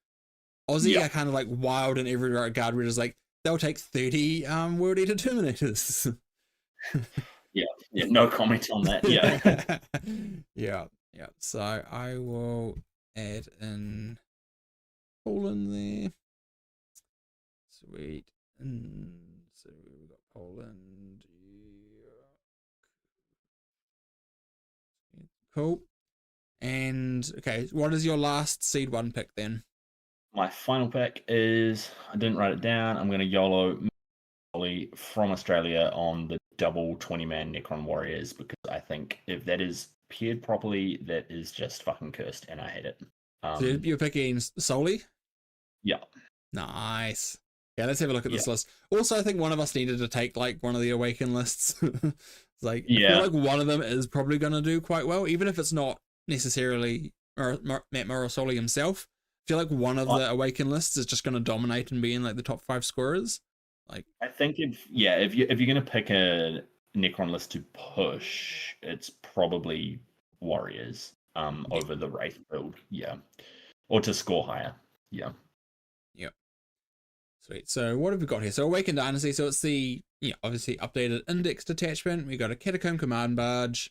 Aussie are kind of like wild in every regard. Where it's like they'll take 30 World Eater Terminators. yeah, no comment on that. Yeah. So I will add in Poland there. Sweet. And so we've got Poland. Cool. And okay, what is your last seed 1 pick then? My final pick is, I didn't write it down, I'm going to YOLO from Australia on the double 20-man Necron Warriors, because I think if that is paired properly, that is just fucking cursed, and I hate it. So you're picking Soli? Yeah. Nice. Yeah, let's have a look at this list. Also, I think one of us needed to take like one of the Awaken lists. It's like, I feel like one of them is probably going to do quite well, even if it's not necessarily Matt Morosoli himself. I feel like one of the Awaken lists is just going to dominate and be in like the top 5 scorers. Like, I think if you're going to pick a Necron list to push, it's probably Warriors over the Wraith build, or to score higher, Yep. Sweet. So what have we got here? So Awakened Dynasty. So it's the obviously updated index detachment. We got a Catacomb Command Barge,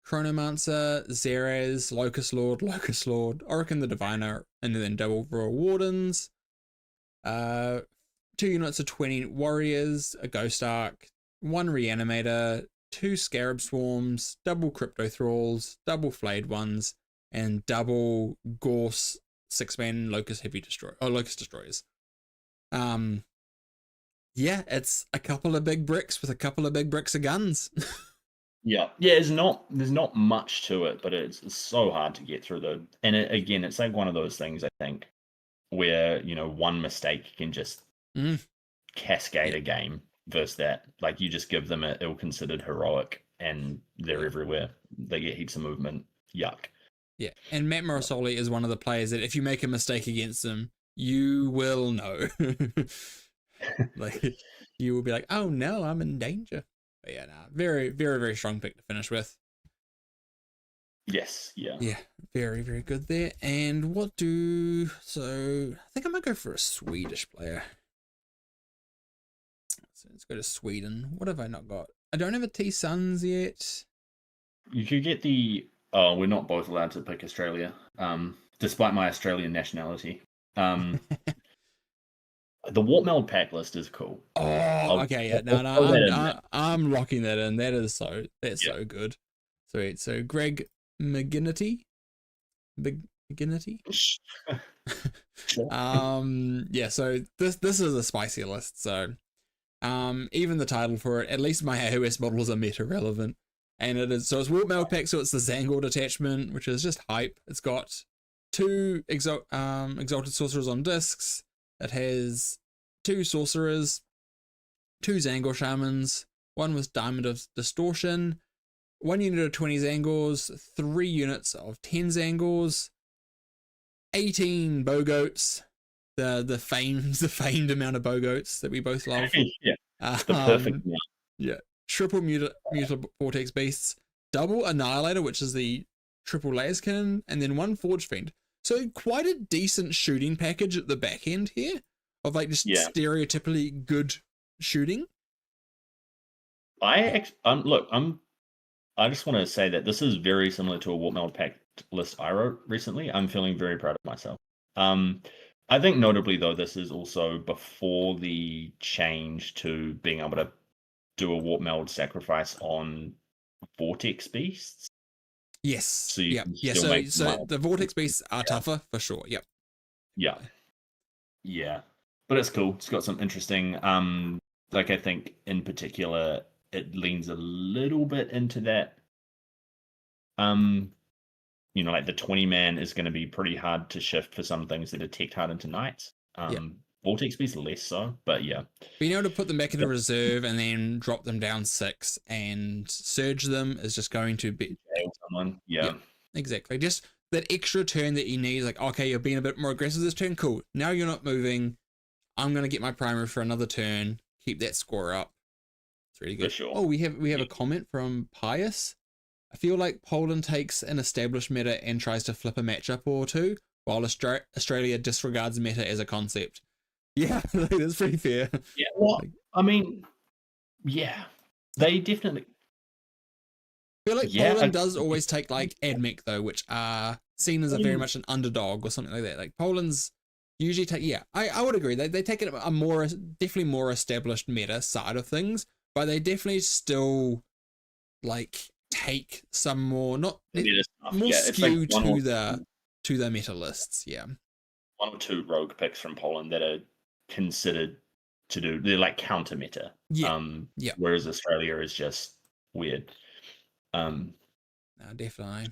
Chronomancer, Xerez, Locust Lord, Orokin the Diviner, and then double Royal Wardens. 2 units of 20 warriors, a Ghost Ark, 1 Reanimator, 2 Scarab Swarms, double Crypto Thralls, double Flayed Ones, and double Gorse 6-man Locust Destroyers. It's a couple of big bricks with a couple of big bricks of guns. There's not much to it, but it's so hard to get through and it's like one of those things, I think, where one mistake can just cascade a game versus that. Like you just give them an ill-considered heroic and they're everywhere. They get heaps of movement. Yuck. Yeah, and Matt Morosoli is one of the players that if you make a mistake against him, you will know. Like you will be like, oh no, I'm in danger. But very, very, very strong pick to finish with. Yes, yeah. Yeah, very, very good there. And I think I might go for a Swedish player. So let's go to Sweden. What have I not got? I don't have a T-Suns yet. You could get we're not both allowed to pick Australia, despite my Australian nationality. The Wartmeld pack list is cool. Oh, okay, yeah. No, I'm locking that in. That's so good. Sweet. So Greg McGinnity. So this is a spicy list. So even the title for it, at least my AOS models are meta relevant. And it is, so it's Wartmeld pack, so it's the Zangor detachment, which is just hype. It's got 2 exalted sorcerers on discs. It has 2 sorcerers, 2 Zangor shamans, 1 with Diamond of Distortion, 1 unit of 20 Zangors, 3 units of 10 Zangors, 18 Bogoats, the famed amount of Bogoats that we both love. The perfect amount. Yeah. Triple Mutal Vortex Beasts, double Annihilator, which is the triple layers cannon, and then 1 Forge Fiend. So quite a decent shooting package at the back end here of like just stereotypically good shooting. I just want to say that this is very similar to a Warp Meld pack list I wrote recently. I'm feeling very proud of myself. I think notably though, this is also before the change to being able to do a Warp Meld sacrifice on Vortex Beasts. Yes. So so the Vortex Beasts are tougher for sure. Yep. Yeah. But it's cool. It's got some interesting like I think in particular it leans a little bit into that like the 20-man is going to be pretty hard to shift for some things that are teched hard into knights. Vortex Beast less so, but yeah. Being able to put them back into reserve and then drop them down 6 and surge them is just going to be someone. Yeah, exactly. Just that extra turn that you need. Like, okay, you're being a bit more aggressive this turn. Cool. Now you're not moving. I'm gonna get my primary for another turn. Keep that score up. It's really good. For sure. Oh, we have a comment from Pius. I feel like Poland takes an established meta and tries to flip a matchup or two, while Australia disregards meta as a concept. Yeah, that's pretty fair. Yeah, well, I mean, yeah, they definitely. I feel like Poland does always take like AdMech though, which are seen as a very much an underdog or something like that. Like Poland's usually take, I would agree. They take it a definitely more established meta side of things, but they definitely still like take some more skew to the meta lists. Yeah, 1 or 2 rogue picks from Poland that are considered to do, they're like counter meta. Whereas Australia is just weird. No, definitely.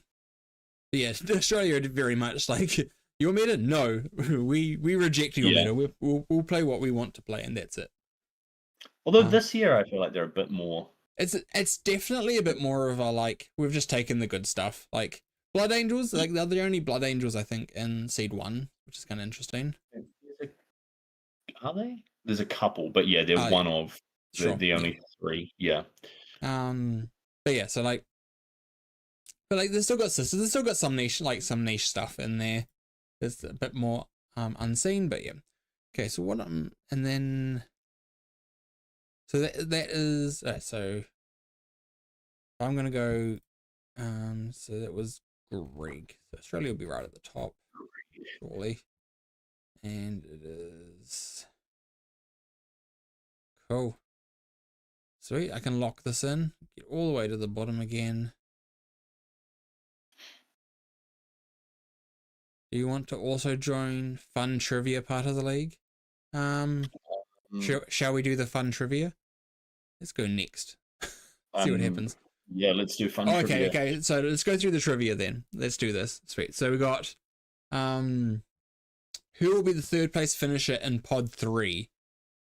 But yeah, Australia are very much like your meta. No, we reject your meta. We'll play what we want to play, and that's it. Although this year I feel like they're a bit more. It's definitely a bit more of a like we've just taken the good stuff. Like Blood Angels, like they're the only Blood Angels I think in Seed 1, which is kind of interesting. Are they? There's a couple, but yeah, they're one of the only 3. Yeah. But yeah, so like, but like they've still got sisters. They've still got some niche stuff in there. There's a bit more unseen, but yeah. Okay, so what and then so that is so I'm gonna go. So that was Greg. So Australia will be right at the top, surely. And it is cool. Sweet, I can lock this in. Get all the way to the bottom again. Do you want to also join fun trivia part of the league? Shall we do the fun trivia? Let's go next. See what happens. Yeah, let's do fun trivia. Okay. So let's go through the trivia then. Let's do this. Sweet. So we got who will be the 3rd place finisher in Pod 3?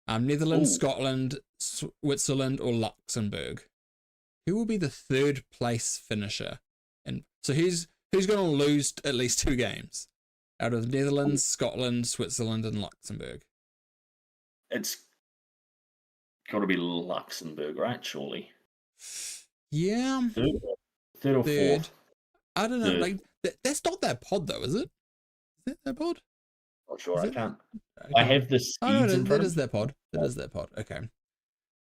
Netherlands, Scotland, Switzerland, or Luxembourg? Who will be the 3rd place finisher? And so who's going to lose at least 2 games out of Netherlands, Scotland, Switzerland, and Luxembourg? It's got to be Luxembourg, right? Surely. Yeah. 3rd or 4th? I don't know. Like that's not that pod though, is it? Is that their pod? Not sure. I can't. Okay. I have this. Oh no, that is their pod. That is their pod. Okay.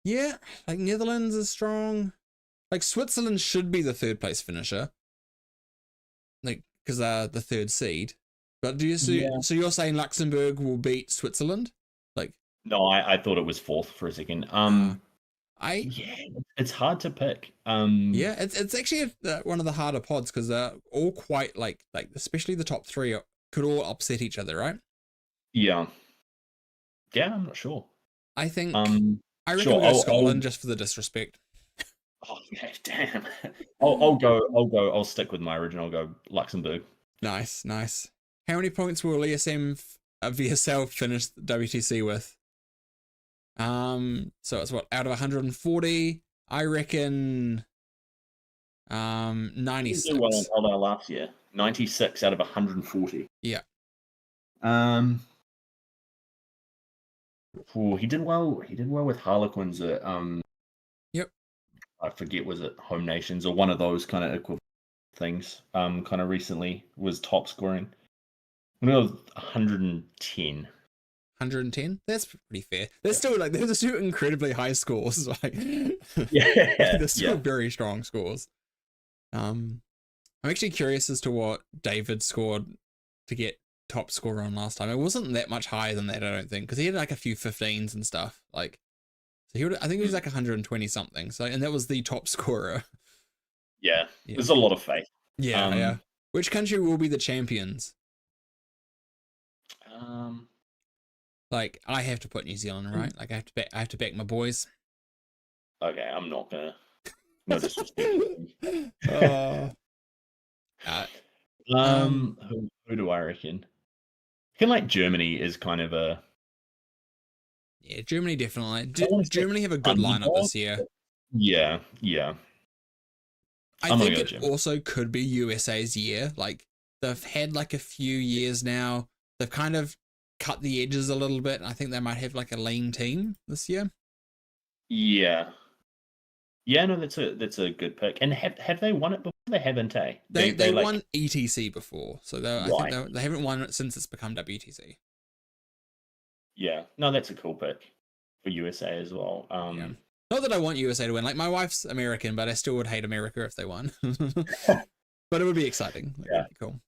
Yeah, like Netherlands is strong. Like Switzerland should be the 3rd place finisher. Like because they're the 3rd seed. But do you see? Yeah. So you're saying Luxembourg will beat Switzerland? Like no, I thought it was 4th for a second. It's hard to pick. Yeah, it's actually one of the harder pods because they're all quite like especially the top 3 could all upset each other, right? Yeah, I'm not sure. I think I reckon we'll go Scotland just for the disrespect. Oh yeah, damn. I'll stick with my original. I'll go Luxembourg. Nice. How many points will ESM VSL finish WTC with? So it's what out of 140? I reckon 96. He did well in last year. 96 out of 140. Yeah. He did well. He did well with Harlequins at Yep. I forget, was it Home Nations or one of those kind of equivalent things? Kind of recently was top scoring. I know 110. 110. That's pretty fair. That's still like those are still incredibly high scores. Like, Yeah, they're still yeah. very strong scores. I'm actually curious as to what David scored to get top scorer on last time. It wasn't that much higher than that, I don't think, because he had like a few 15s and stuff. Like, so he would, I think he was like 120 something. So, and that was the top scorer. Yeah, Yeah. there's a lot of faith. Yeah, yeah. Which country will be the champions? Like, I have to put New Zealand, right? Like, I have to back my boys. Okay, I'm not gonna. No disrespect. Who do I reckon? I feel like Germany is kind of a. Yeah, Germany definitely. Germany have a good underdog, lineup this year. Yeah, yeah. I think it also could be USA's year. Like, they've had like a few years now. They've kind of cut the edges a little bit. And I think they might have like a lean team this year. Yeah. Yeah, no, that's a good pick. And have they won it before? They haven't, eh? They won ETC before, so I think they haven't won it since it's become WTC. Yeah, no, that's a cool pick for USA as well. Yeah. Not that I want USA to win. Like, my wife's American, but I still would hate America if they won. But it would be exciting. Like, yeah, cool.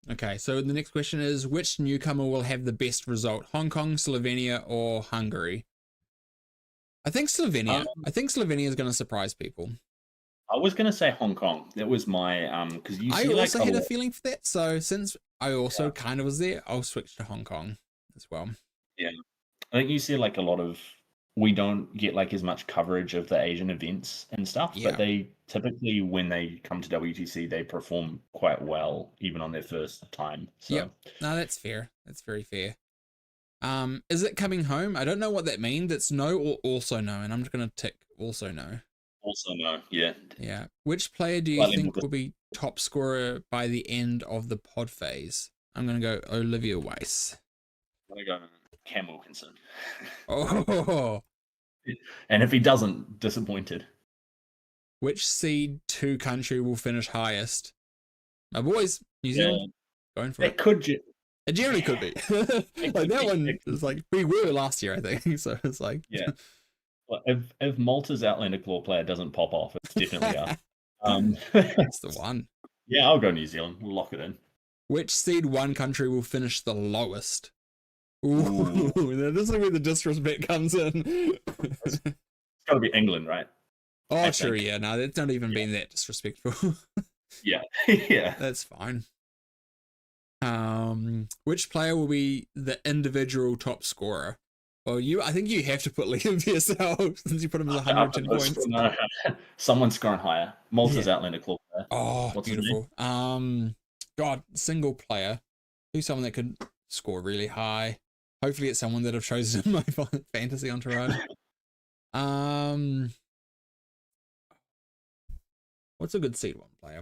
Okay, so the next question is, which newcomer will have the best result? Hong Kong, Slovenia, or Hungary? I think Slovenia. I think Slovenia is going to surprise people. I was going to say Hong Kong. That was my because you. I also had a feeling for that. So since I also kind of was there, I'll switch to Hong Kong as well. Yeah, I think you see like a lot of. We don't get like as much coverage of the Asian events and stuff, but they typically, when they come to WTC, they perform quite well, even on their first time. So. Yeah, no, that's fair. That's very fair. Is it coming home? I don't know what that means. It's no or also no, and I'm just gonna tick also no. Also no, yeah. Yeah. Which player do you think will be top scorer by the end of the pod phase? I'm gonna go Olivia Weiss. I'm gonna go Cam Wilkinson. Oh. And if he doesn't, disappointed. Which seed 2 country will finish highest? My boys, New Zealand, going for it. It generally could be. Like, that one is like, we were last year, I think. So it's like, yeah. Well, if Malta's Outlander Claw player doesn't pop off, it's definitely us. That's the one. Yeah, I'll go New Zealand. We'll lock it in. Which seed 1 country will finish the lowest? Ooh. This is where the disrespect comes in. It's got to be England, right? Oh, sure, yeah. No, that's not even been that disrespectful. Yeah, yeah. That's fine. Which player will be the individual top scorer? Well, I think you have to put Liam for yourself since you put him as 110 points. No, someone's scoring higher. Malta's Outlander Claw player. Oh, what's beautiful. God, single player. Who's someone that could score really high? Hopefully it's someone that I've chosen in my fantasy entourage. What's a good seed 1 player?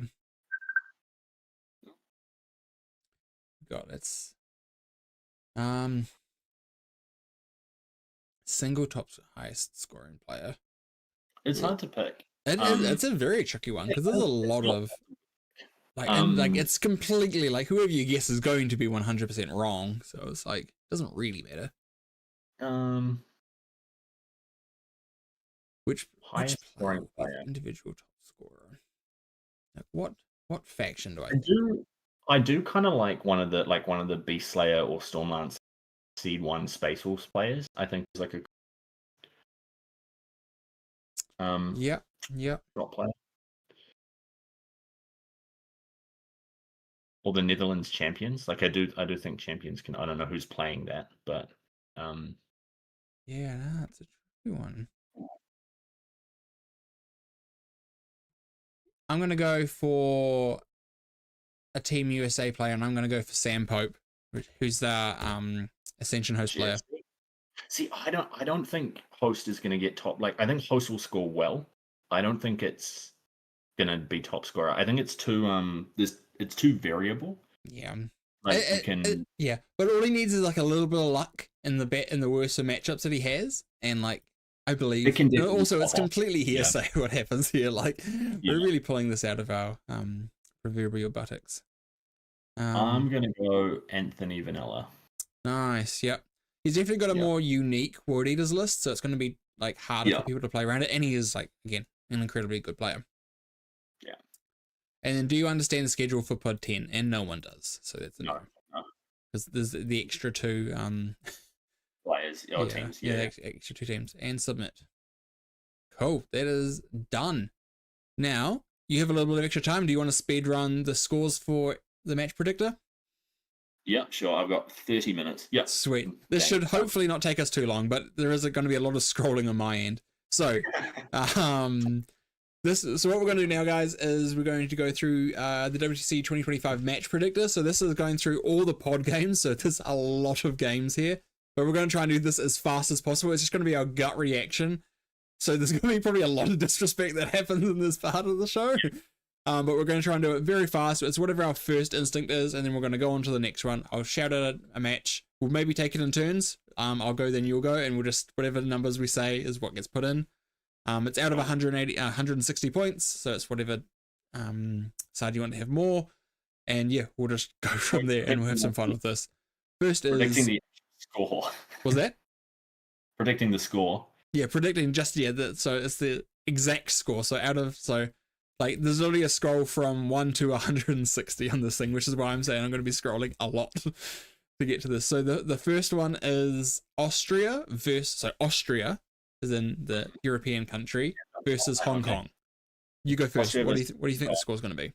God, it's single top highest scoring player. It's hard to pick. It's a very tricky one because there's a lot of like, and like, it's completely like, whoever you guess is going to be 100% wrong. So it's like, it doesn't really matter. Which scoring player, individual top scorer? Like, what faction do I do kind of like one of the Beast Slayer or Stormlance seed 1 Space Wolves players. I think is like a drop player. Or the Netherlands champions. Like, I do think champions can. I don't know who's playing that, but yeah, that's a tricky one. I'm gonna go for a Team USA player, and I'm gonna go for Sam Pope, who's the Ascension host player. See, I don't think host is gonna get top. Like, I think host will score well. I don't think it's gonna be top scorer. I think it's too it's too variable. Yeah. Like, yeah, but all he needs is like a little bit of luck in the worst of matchups that he has, and like I believe. It can definitely Also, it's pop off. completely hearsay what happens here. Like Yeah. we're really pulling this out of our proverbial buttocks. I'm gonna go Anthony Vanilla. Nice. Yep. He's definitely got a more unique World Eaters list, so it's going to be like harder for people to play around it. And he is like again an incredibly good player. Yeah. And then, do you understand the schedule for Pod 10? And no one does, so that's no. Because there's the extra two players or teams. Yeah, extra two teams and submit. Cool. That is done. Now you have a little bit of extra time. Do you want to speed run the scores for the match predictor? Yeah, sure. I've got 30 minutes. Yeah. Sweet. This should hopefully not take us too long, but there is going to be a lot of scrolling on my end. So, so what we're going to do now, guys, is we're going to go through the WTC 2025 match predictor. So this is going through all the pod games. So there's a lot of games here, but we're going to try and do this as fast as possible. It's just going to be our gut reaction. So there's going to be probably a lot of disrespect that happens in this part of the show. But we're going to try and do it very fast. It's whatever our first instinct is, and then we're going to go on to the next one. I'll shout out a match. We'll maybe take it in turns. I'll go, then you'll go, and we'll just, whatever numbers we say is what gets put in. It's out of 160 points, so it's whatever side you want to have more. And yeah, we'll just go from there, and we'll have some fun with this. First is... Predicting the score. What's that? Predicting the score. Yeah, predicting just, so it's the exact score. So out of, like, there's only a scroll from 1 to 160 on this thing, which is why I'm saying I'm going to be scrolling a lot to get to this. So the first one is Austria Austria is in the European country versus Hong Kong. You go first. What do you think the score's going to be?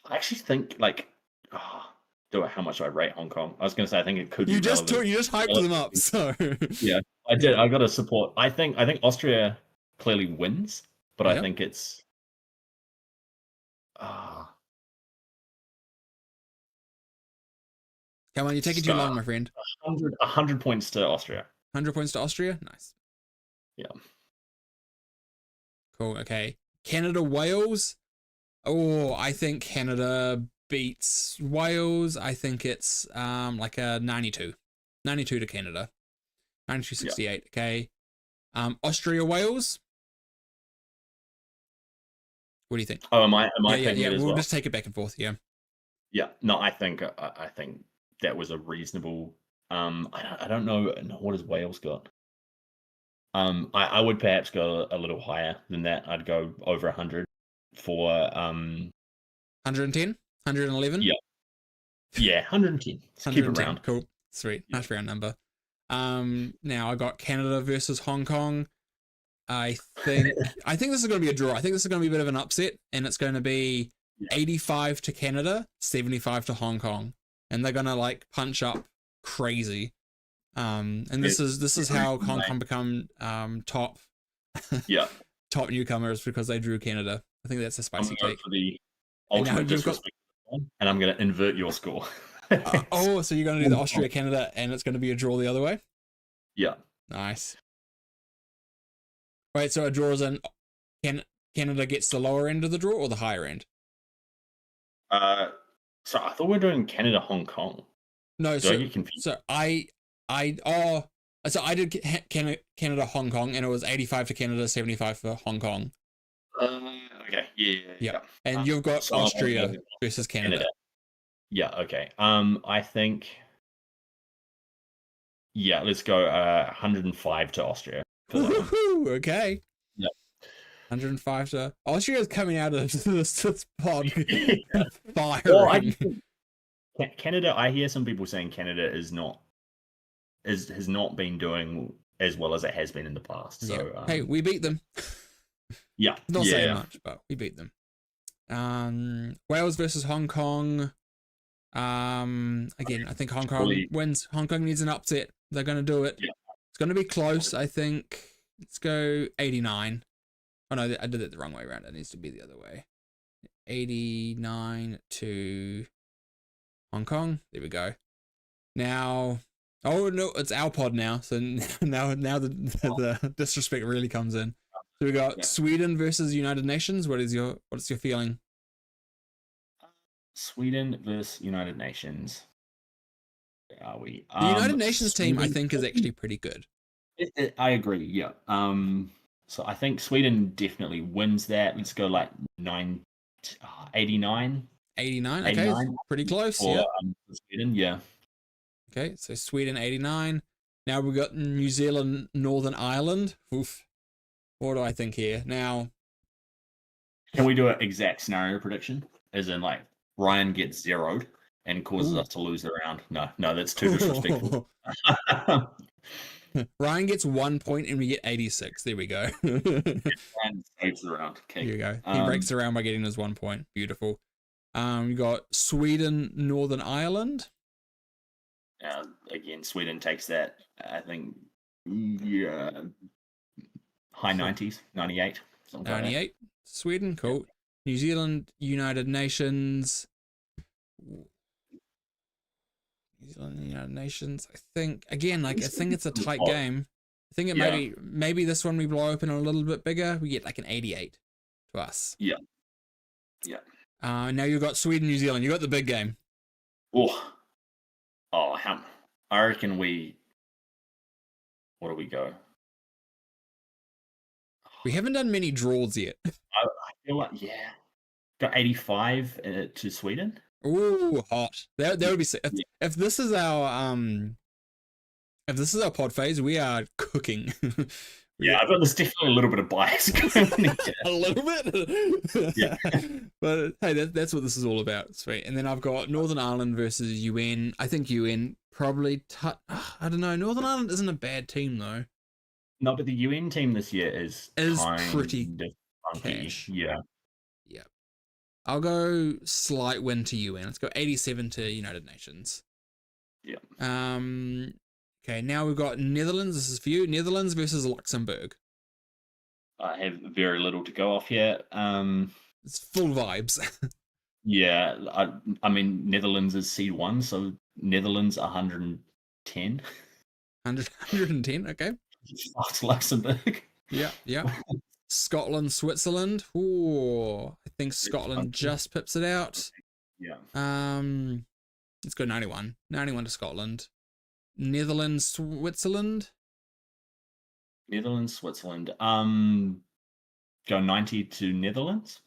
I actually think, like, how much do I rate Hong Kong? I was going to say I think it could be. You just hyped them up, so yeah, I did. I got to support. I think Austria clearly wins, but I think it's. Come on, you're taking too long, my friend. 100 points to Austria. 100 points to Austria? Nice. Yeah. Cool, okay. Canada, Wales. Oh, I think Canada beats Wales. I think it's like a 92. 92 to Canada. 92-68, okay. Austria, Wales. What do you think? Oh, am I picking it as we'll well? just take it back and forth, yeah. Yeah, no, I think that was a reasonable. I don't know what has Wales got. I would perhaps go a little higher than that. I'd go over 100 for 110, 111. Yeah, 110. Let's keep it round. Cool, sweet, nice round number. Now I got Canada versus Hong Kong. I think this is going to be a draw. I think this is going to be a bit of an upset, and it's going to be 85 to Canada, 75 to Hong Kong, and they're going to like punch up crazy. And this is how Hong Kong become top top newcomers, because they drew Canada. I think that's a spicy take. For the ultimate disrespect, and I'm going to invert your score. So you're going to do the Austria Canada, and it's going to be a draw the other way. Yeah. Nice. Wait, so a draw is in Canada gets the lower end of the draw or the higher end? So I thought we were doing Canada, Hong Kong. No, so I get confused. So I did Canada, Hong Kong, and it was 85 to Canada, 75 for Hong Kong. Okay, yeah. And you've got Austria versus Canada. Yeah, okay. I think. Yeah, let's go 105 to Austria. Okay. Yeah. 105 to Austria's coming out of this pod firing. Well, Canada, I hear some people saying Canada has not been doing as well as it has been in the past. So hey, we beat them. Yeah. Not saying much, but we beat them. Wales versus Hong Kong. Again, I think Hong Kong wins. Hong Kong needs an upset. They're going to do it. Yeah. It's going to be close, I think. Let's go 89. Oh, no, I did it the wrong way around. It needs to be the other way. 89 to Hong Kong. There we go. Now, oh, no, it's our pod now. So now the disrespect really comes in. So we got Sweden versus United Nations. What's your feeling? Sweden versus United Nations. Where are we? The United Nations team, I think, is actually pretty good. I agree. Yeah. So I think Sweden definitely wins that. Let's go like 89. 89. Okay, 89 pretty close. for Yep. Sweden. Yeah. Okay, so Sweden 89. Now we've got New Zealand, Northern Ireland. Oof. What do I think here? Now, Can we do an exact scenario prediction? As in, like, Ryan gets zeroed and causes ooh. us to lose the round. No, that's too disrespectful. Ryan gets 1 point and we get 86. There we go. Ryan saves the round. Okay. Here we go. He breaks the round by getting his 1 point. Beautiful. You got Sweden, Northern Ireland. Again, Sweden takes that. I think, yeah, high 90s, 98. 98. Like Sweden, cool. New Zealand, United Nations. New Zealand, United Nations. I think again, like I think it's a tight game. I think it maybe this one we blow open a little bit bigger. We get like an 88 to us. Yeah. Now you've got Sweden, New Zealand. You got the big game. I reckon what do we go? We haven't done many draws yet. I feel like got 85 to Sweden. Ooh, hot. That would be sick. If this is our pod phase, we are cooking. Yeah, I bet there's definitely a little bit of bias going on. A little bit. Yeah. But hey, that's what this is all about. Sweet. And then I've got Northern Ireland versus UN. I think UN probably I don't know. Northern Ireland isn't a bad team though. No, but the UN team this year is pretty funky. cash. Yeah. I'll go slight win to UN. Let's go 87 to United Nations. Yeah. Okay, now we've got Netherlands. This is for you. Netherlands versus Luxembourg. I have very little to go off here. It's full vibes. Yeah, I mean Netherlands is seed 1, so Netherlands 110. 110. Okay. Fuck Luxembourg. Yeah. Scotland, Switzerland. Ooh, I think Scotland just pips it out. Yeah. Let's go 91. 91 to Scotland. Netherlands, Switzerland. Netherlands, Switzerland. Go 90 to Netherlands.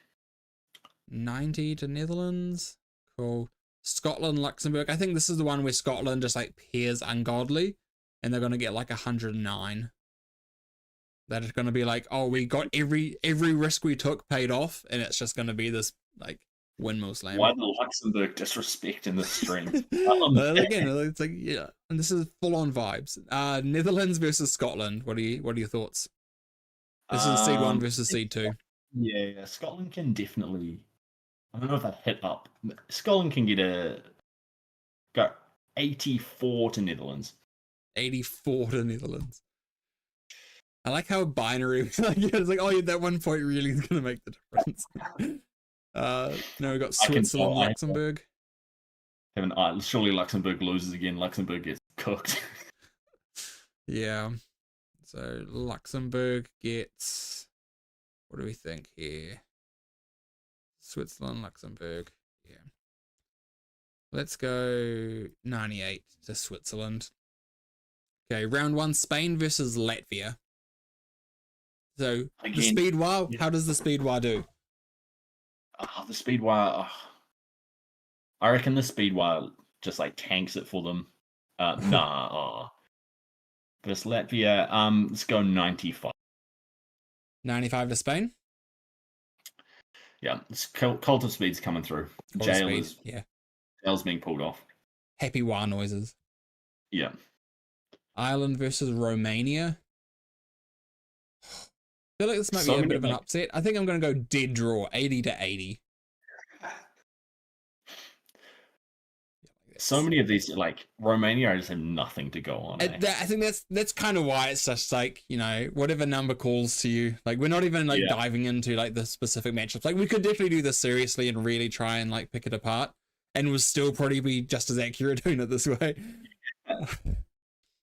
90 to Netherlands. Cool. Scotland, Luxembourg. I think this is the one where Scotland just like pairs ungodly, and they're gonna get like 109. That is gonna be like, oh, we got every risk we took paid off, and it's just gonna be this like windmill slam. Why the Luxembourg disrespect in the stream? Again, it's like and this is full on vibes. Netherlands versus Scotland. What are your thoughts? This is seed 1 versus seed 2. Yeah, Scotland can definitely. I don't know if that hit up. Scotland can go 84 to Netherlands. 84 to Netherlands. I like how binary. It's like, oh, yeah, that 1 point really is going to make the difference. Now we've got Switzerland, Luxembourg. Surely Luxembourg loses again. Luxembourg gets cooked. Yeah. So Luxembourg gets. What do we think here? Switzerland, Luxembourg. Yeah. Let's go 98 to Switzerland. Okay, round 1, Spain versus Latvia. So again, the speed wire, how does the speed wire do? The speed wire. I reckon the speed wire just like tanks it for them. But it's Latvia. Let's go 95. 95 to Spain? Yeah, it's Cult of Speed's coming through. Jail's being pulled off. Happy wire noises. Yeah. Ireland versus Romania. I feel like this might be a bit of an upset. I think I'm going to go dead draw, 80 to 80. So many of these, like Romania, I just have nothing to go on. I think that's kind of why it's just like, whatever number calls to you. Like, we're not even like diving into like the specific matchups. Like, we could definitely do this seriously and really try and like pick it apart, and we'll still probably be just as accurate doing it this way.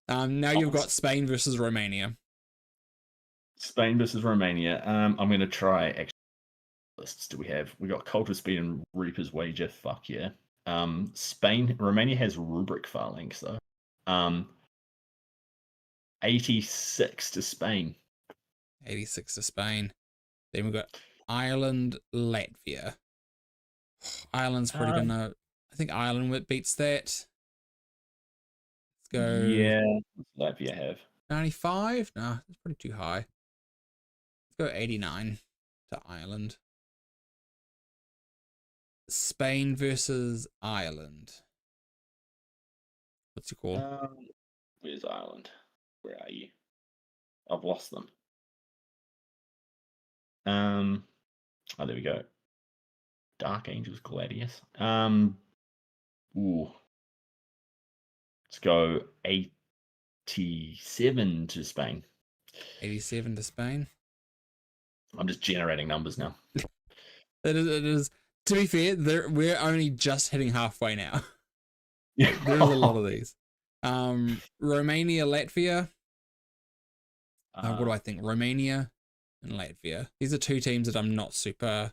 Now you've got Spain versus Romania. Spain versus Romania. I'm going to try. Actually, lists do we have? We got Cult of Speed and Reaper's Wager. Fuck yeah. Romania has rubric phalanx though. 86 to Spain. 86 to Spain. Then we've got Ireland, Latvia. Ireland's pretty gonna. I think Ireland beats that. Let's go. Yeah, what's Latvia have? 95? Nah, that's pretty too high. Let's go 89 to Ireland. Spain versus Ireland. What's your call? Where's Ireland? Where are you? I've lost them. Oh, there we go. Dark Angels, Gladius. Ooh. Let's go 87 to Spain. 87 to Spain. I'm just generating numbers now. It is. To be fair, we're only just hitting halfway now. There's a lot of these. Romania, Latvia. What do I think? Romania and Latvia. These are two teams that I'm not super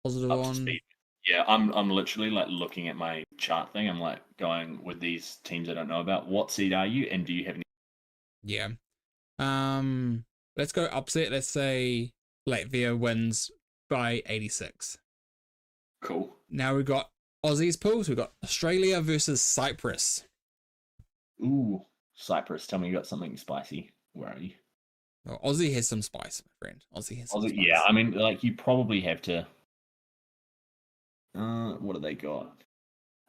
positive on. Yeah, I'm literally like looking at my chart thing. I'm like going with these teams I don't know about. What seed are you, and do you have any? Yeah. Let's go upset. Let's say Latvia wins by 86. Cool. Now we've got Aussies pools. We've got Australia versus Cyprus. Ooh, Cyprus. Tell me you got something spicy. Where are you? Well, Aussie has some spice, my friend. Aussie has some spice. Yeah, I mean, like you probably have to. What do they got?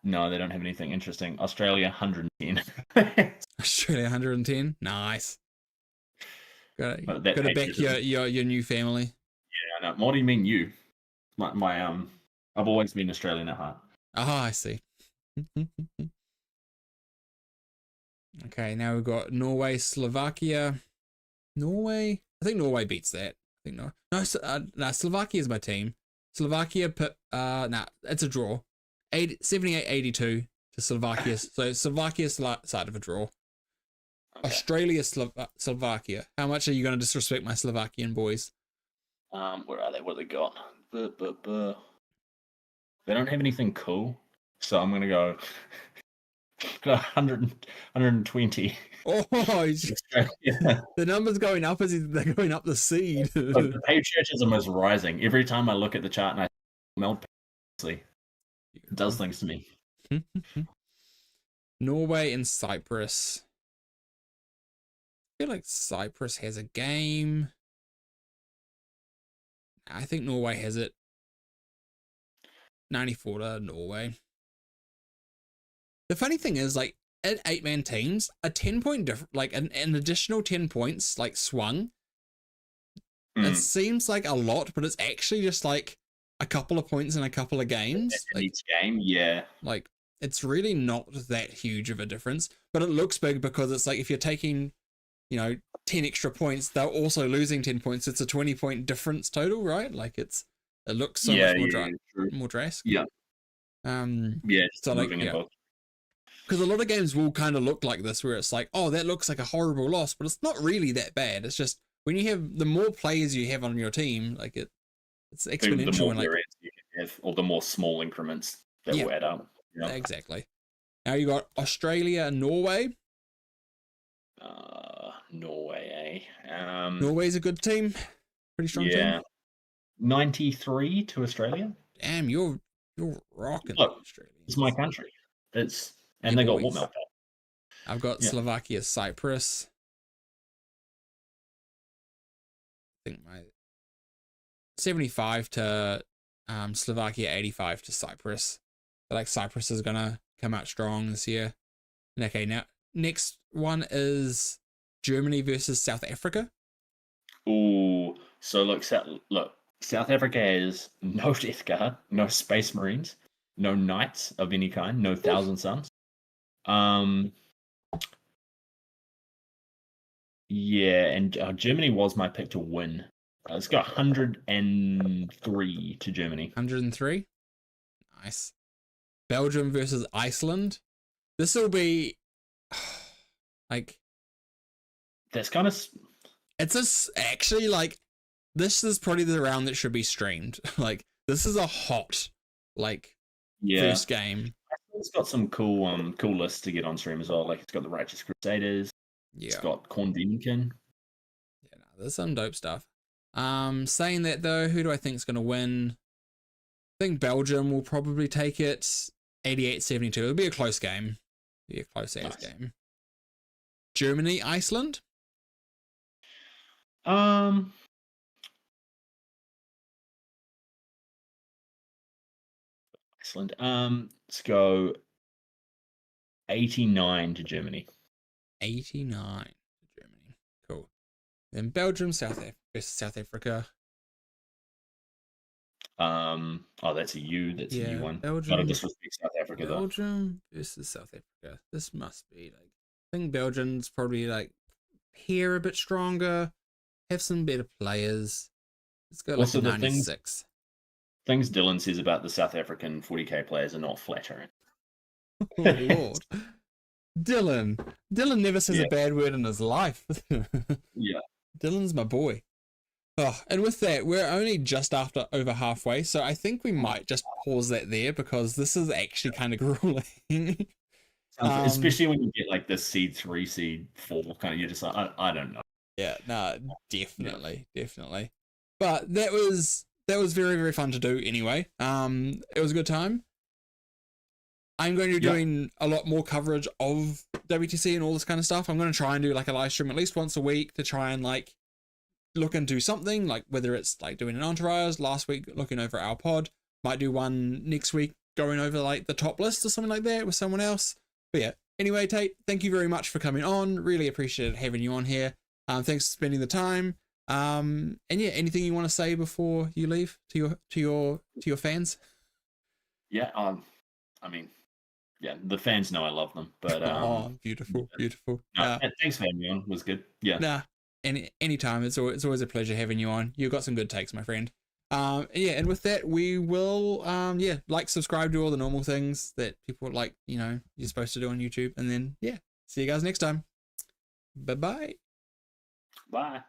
No, they don't have anything interesting. Australia 110. Australia 110. Nice. Gotta back your new family. Yeah, no. What do you mean you? My I've always been Australian at heart. Oh, I see. Okay, now we've got Norway, Slovakia. Norway? I think Norway beats that. I think no, Slovakia is my team. Slovakia it's a draw. 78-82 to Slovakia. So Slovakia's side of a draw. Okay. Australia, Slovakia. How much are you going to disrespect my Slovakian boys? Where are they? What they got? They don't have anything cool, so I'm gonna go 100, 120. Oh, the number's going up as they're going up the seed. Look, the patriotism is rising every time I look at the chart, and I melt. It does things to me. Norway and Cyprus. I feel like Cyprus has a game. I think Norway has it. 94 to Norway. The funny thing is, like, in 8-man teams, a 10-point difference, like an additional 10 points, like swung. It seems like a lot, but it's actually just like a couple of points in a couple of games. In each game, yeah. Like, it's really not that huge of a difference, but it looks big because it's like if you're taking, 10 extra points, they're also losing 10 points. It's a 20-point difference total, right? Like it looks so much more drastic. Yeah. So like, because a lot of games will kind of look like this, where it's like, oh, that looks like a horrible loss, but it's not really that bad. It's just when you have the more players you have on your team, like it's exponential. The more variance you can have, or the more small increments that will add up. Yeah. Exactly. Now you got Australia and Norway. Norway, eh? Norway's a good team. Pretty strong team. 93 to Australia. Damn, you're rocking. Look, Australia. It's my country. And they got what milk? I've got Slovakia, Cyprus. I think my 75 to Slovakia, 85 to Cyprus. I like Cyprus is gonna come out strong this year. Okay, now next one is Germany versus South Africa. Ooh, so look, South Africa has no Death Guard, no Space Marines, no Knights of any kind, no Thousand Suns. Yeah, and Germany was my pick to win. Let's go 103 to Germany. 103? Nice. Belgium versus Iceland. This will be like... That's kind of... It's actually like... This is probably the round that should be streamed. Like, this is a hot, first game. It's got some cool lists to get on stream as well. Like, it's got the Righteous Crusaders. It's Yeah. got Corn Demon. Yeah, no, there's some dope stuff. Saying that though, who do I think is going to win? I think Belgium will probably take it 88-72. It'll be a close game. Be a close ass game. Germany, Iceland? Iceland. Let's go 89 to Germany. 89 to Germany. Cool. Then Belgium, South Africa. That's a U. That's a U one. Belgium. Not a disrespect South Africa though. Belgium versus South Africa. This must be like, I think Belgium's probably like here a bit stronger, have some better players. Let's go like also 96. Things Dylan says about the South African 40k players are not flattering. Oh Lord. Dylan never says a bad word in his life. Yeah. Dylan's my boy. Oh, and with that, we're only just over halfway, so I think we might just pause that there because this is actually kind of grueling. Especially when you get like the seed 3, seed 4 kind of, you're just like, I don't know. Yeah, no, definitely. But that was very, very fun to do anyway. It was a good time. I'm going to be doing a lot more coverage of WTC and all this kind of stuff. I'm going to try and do like a live stream at least once a week to try and like look into something, like whether it's like doing an entourage, last week looking over our pod, might do one next week going over like the top list or something like that with someone else. But yeah, anyway, Tate, thank you very much for coming on. Really appreciated having you on here. Thanks for spending the time. And yeah, anything you want to say before you leave to your fans? Yeah, I mean, yeah, the fans know I love them, but oh, beautiful. No, thanks for having me on. It was good. Yeah. Nah, anytime. It's always a pleasure having you on. You've got some good takes, my friend. Yeah, and with that, we will like, subscribe, do all the normal things that people like, you're supposed to do on YouTube, and then see you guys next time. Bye. Bye.